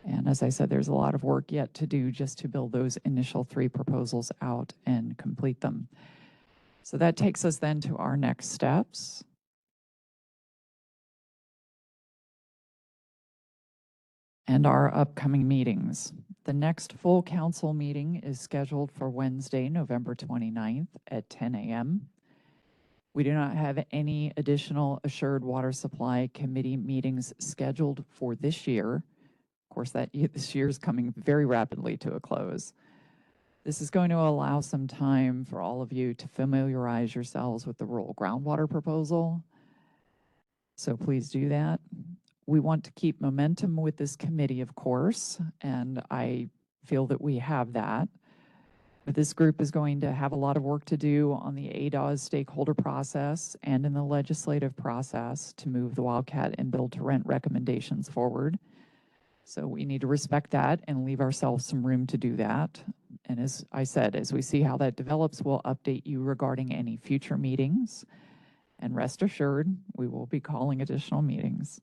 And as I said, there's a lot of work yet to do just to build those initial 3 proposals out and complete them. So that takes us then to our next steps. And our upcoming meetings. The next full council meeting is scheduled for Wednesday, November 29th at 10 a.m. We do not have any additional Assured Water Supply Committee meetings scheduled for this year. Of course, this year is coming very rapidly to a close. This is going to allow some time for all of you to familiarize yourselves with the rural groundwater proposal. So please do that. We want to keep momentum with this committee, of course, and I feel that we have that. But this group is going to have a lot of work to do on the ADOS stakeholder process and in the legislative process to move the Wildcat and build to rent recommendations forward. So we need to respect that and leave ourselves some room to do that. And as I said, as we see how that develops, we'll update you regarding any future meetings. And rest assured, we will be calling additional meetings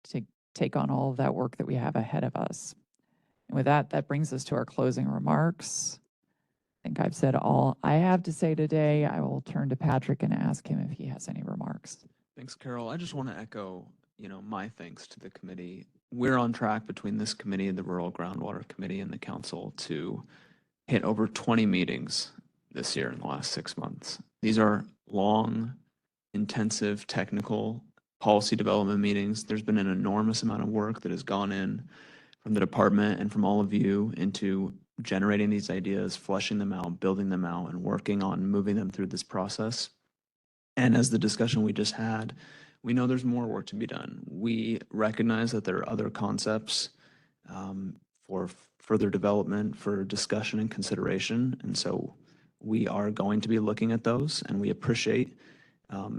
to take on all of that work that we have ahead of us. And with that, that brings us to our closing remarks. I think I've said all I have to say today. I will turn to Patrick and ask him if he has any remarks. Thanks, Carol. I just want to echo, my thanks to the committee. We're on track between this committee and the Rural Groundwater Committee and the council to hit over 20 meetings this year in the last 6 months. These are long, intensive, technical policy development meetings. There's been an enormous amount of work that has gone in from the department and from all of you into generating these ideas, fleshing them out, building them out, and working on moving them through this process. And as the discussion we just had, we know there's more work to be done. We recognize that there are other concepts for further development, for discussion and consideration. And so we are going to be looking at those, and we appreciate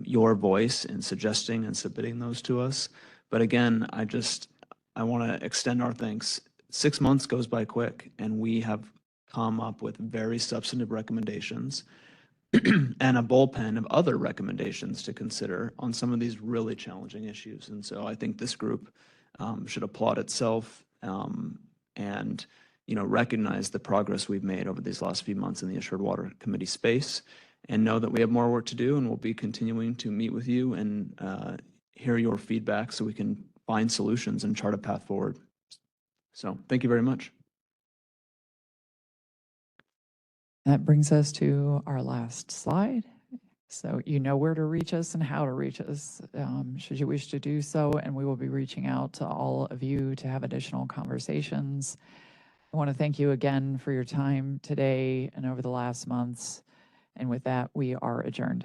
your voice in suggesting and submitting those to us. But again, I want to extend our thanks. 6 months goes by quick, and we have come up with very substantive recommendations. and a bullpen of other recommendations to consider on some of these really challenging issues. And so I think this group should applaud itself and recognize the progress we've made over these last few months in the Assured Water Committee space, and know that we have more work to do, and we'll be continuing to meet with you and hear your feedback so we can find solutions and chart a path forward. So thank you very much. That brings us to our last slide. So you know where to reach us and how to reach us, should you wish to do so, and we will be reaching out to all of you to have additional conversations. I want to thank you again for your time today and over the last months. And with that, we are adjourned.